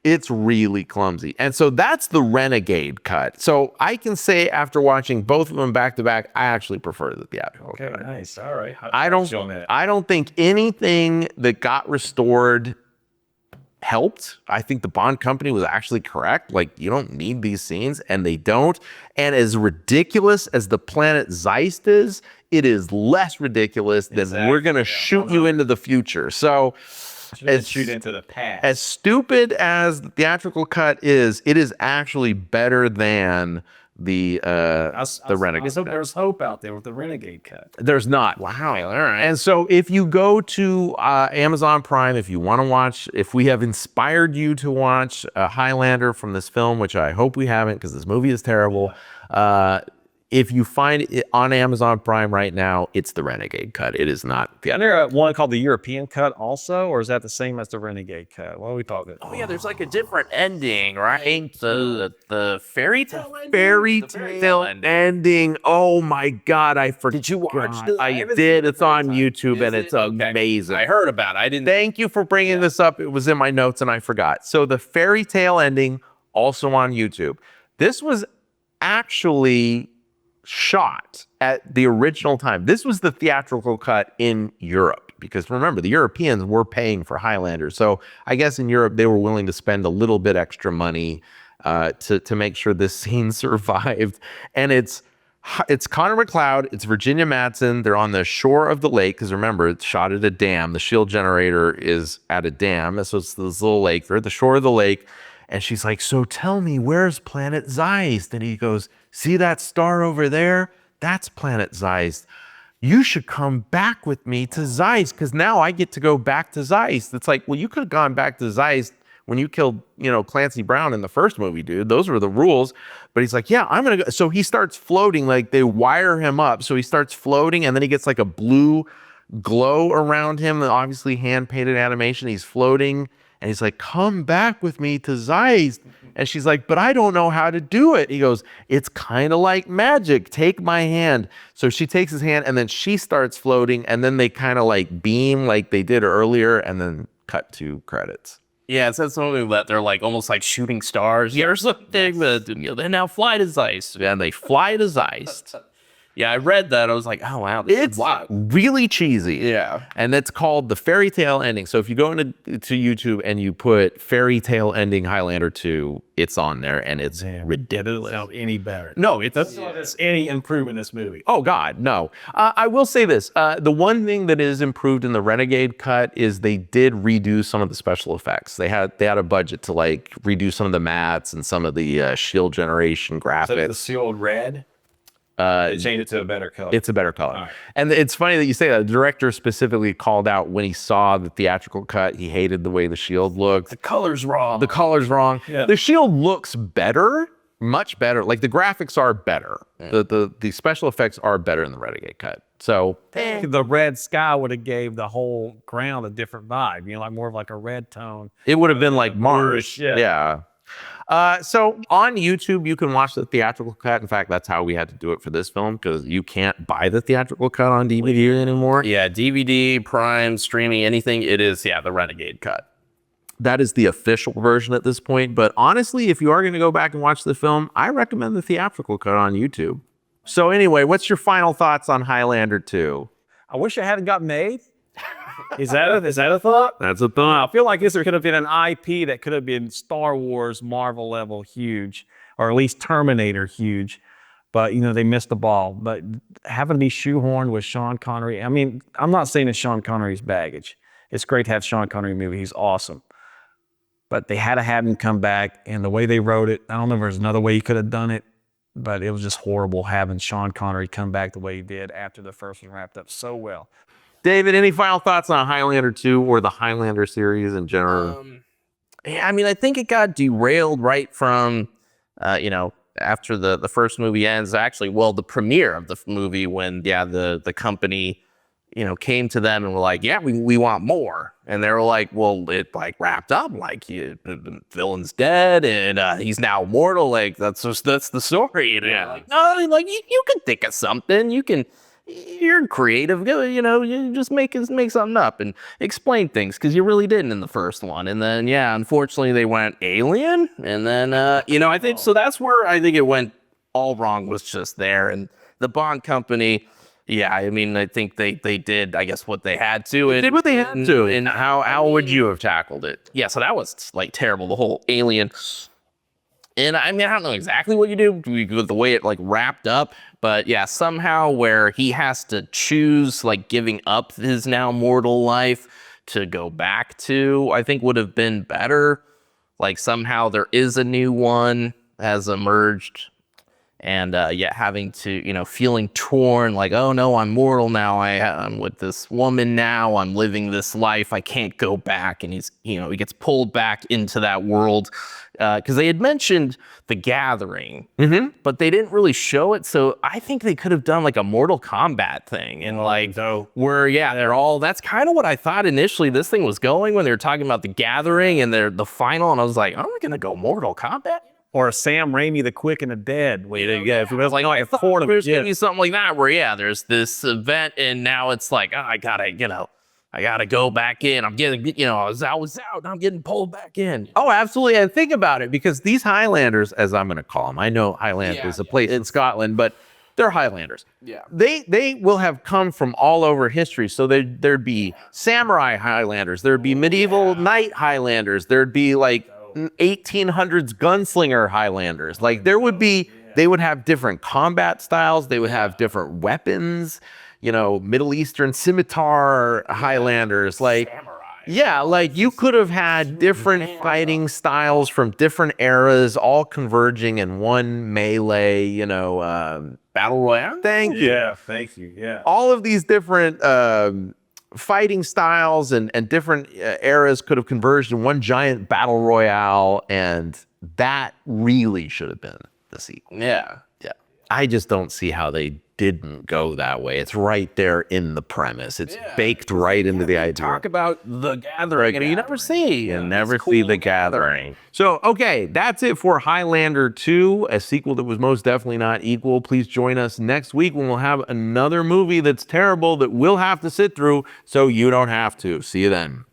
It's really clumsy. And so that's the Renegade cut. So I can say after watching both of them back to back, I actually prefer the theatrical cut. Okay, nice. All right. I don't think anything that got restored helped. I think the Bond company was actually correct. Like, you don't need these scenes, and they don't. And as ridiculous as the planet Zeist is, it is less ridiculous than we're going to shoot you into the future. So shoot into the past. As stupid as the theatrical cut is, it is actually better than the Renegade. So there's hope out there with the Renegade cut. There's not. Wow. All right. And so if you go to Amazon Prime, if you want to watch, if we have inspired you to watch Highlander from this film, which I hope we haven't because this movie is terrible, if you find it on Amazon Prime right now, it's the Renegade cut. It is not. Isn't there one called the European cut also, or is that the same as the Renegade cut? What are we talking? Oh yeah, there's like a different ending, right? The fairy tale ending? Fairy tale ending. Oh my God, I forgot. Did you watch this? I did. It's on YouTube and it's amazing. I heard about it. I didn't. Thank you for bringing this up. It was in my notes and I forgot. So the fairy tale ending, also on YouTube. This was actually shot at the original time. This was the theatrical cut in Europe, because remember, the Europeans were paying for Highlander. So I guess in Europe, they were willing to spend a little bit extra money to make sure this scene survived. And it's Connor McLeod, it's Virginia Madsen. They're on the shore of the lake, because remember, it's shot at a dam. The shield generator is at a dam. So it's this little lake. They're at the shore of the lake. And she's like, so tell me, where's planet Zeist? And he goes, see that star over there? That's planet Zeist. You should come back with me to Zeist, because now I get to go back to Zeist. It's like, well, you could have gone back to Zeist when you killed, Clancy Brown in the first movie, dude. Those were the rules. But he's like, yeah, I'm going to go. So he starts floating, like they wire him up. So he starts floating, and then he gets like a blue glow around him, obviously hand-painted animation. He's floating. And he's like, come back with me to Zeist. And she's like, but I don't know how to do it. He goes, it's kind of like magic. Take my hand. So she takes his hand, and then she starts floating, and then they kind of like beam like they did earlier, and then cut to credits. Yeah, it says something that they're like almost like shooting stars. Yeah, or something. They now fly to Zeist. And they fly to Zeist. Yeah, I read that. I was like, oh wow, this It's is wild. really cheesy. Yeah. And it's called the fairy tale ending. So if you go into YouTube and you put fairy tale ending Highlander 2, it's on there and it's ridiculous. Sound any better? No, it That's doesn't. not there's any improvement in this movie. Oh God, no. I will say this: the one thing that is improved in the Renegade cut is they did redo some of the special effects. They had a budget to like redo some of the mats and some of the shield generation graphics. So the sealed red. They changed it to a better color. It's a better color. And it's funny that you say that. The director specifically called out when he saw the theatrical cut, he hated the way the shield looked. the color's wrong. The color's wrong. Yeah. The shield looks better, much better. Like the graphics are better. The special effects are better in the Renegade cut. So The red sky would have gave the whole ground a different vibe. You know, like more of like a red tone. it would have been like Mars. bluish, yeah. Yeah. So on YouTube, you can watch the theatrical cut. In fact, that's how we had to do it for this film because you can't buy the theatrical cut on DVD anymore. Yeah, DVD, Prime, streaming, anything. It is, the Renegade cut. That is the official version at this point. But honestly, if you are going to go back and watch the film, I recommend the theatrical cut on YouTube. So anyway, what's your final thoughts on Highlander 2? I wish it hadn't got made. Is that a thought? That's a thought. I feel like this could have been an IP that could have been Star Wars, Marvel level huge, or at least Terminator huge. But, you know, they missed the ball. But having to be shoehorned with Sean Connery, I mean, I'm not saying it's Sean Connery's baggage. It's great to have Sean Connery in a movie. He's awesome. But they had to have him come back, and the way they wrote it, I don't know if there's another way he could have done it, but it was just horrible having Sean Connery come back the way he did after the first one wrapped up so well. David, any final thoughts on Highlander 2 or the Highlander series in general? Yeah, I mean, I think it got derailed right from, after the first movie ends. Actually, well, the premiere of the movie when, the company, came to them and were like, yeah, we want more. And they were like, well, it like wrapped up, like the villain's dead and he's now immortal. Like that's the story. And like, no, like you can think of something. You're creative, you just make something up and explain things because you really didn't in the first one. And then, unfortunately they went alien. And then, I think, so that's where I think it went all wrong was just there. And the Bond company, I mean, I think they did, I guess, what they had to. They did what they had to. And how would you have tackled it? Yeah, so that was like terrible, the whole alien. And I mean, I don't know exactly what you do with the way it like wrapped up, but somehow where he has to choose like giving up his now mortal life to go back to, I think would have been better. Like somehow there is a new one has emerged and having to, feeling torn like, oh no, I'm mortal now. I'm with this woman now. I'm living this life. I can't go back. And he's, he gets pulled back into that world. Because they had mentioned the gathering, but they didn't really show it. So I think they could have done like a Mortal Kombat thing and where, they're all, that's kind of what I thought initially this thing was going when they were talking about the gathering and the final. And I was like, are we going to go Mortal Kombat? Or Sam Raimi, The Quick and the Dead. If it was like, there's going to be something like that where, there's this event and now it's like, oh, I gotta go back in. I'm getting, I was out, and I'm getting pulled back in. Oh, absolutely. And think about it, because these Highlanders, as I'm going to call them, I know Highland is a place in Scotland, but they're Highlanders. Yeah. They will have come from all over history. So there'd be samurai Highlanders. There'd be medieval knight Highlanders. There'd be like 1800s gunslinger Highlanders. Like they would have different combat styles. They would have different weapons. Middle Eastern scimitar Highlanders, like you could have had different fighting styles from different eras, all converging in one melee, battle royale. Thank you. Yeah, thank you. Yeah. All of these different fighting styles and different eras could have converged in one giant battle royale, and that really should have been the sequel. Yeah. I just don't see how they didn't go that way. It's right there in the premise. It's baked right into the idea. Talk about the gathering, and you never see. You never see the gathering. So, okay, that's it for Highlander 2, a sequel that was most definitely not equal. Please join us next week when we'll have another movie that's terrible that we'll have to sit through so you don't have to. See you then.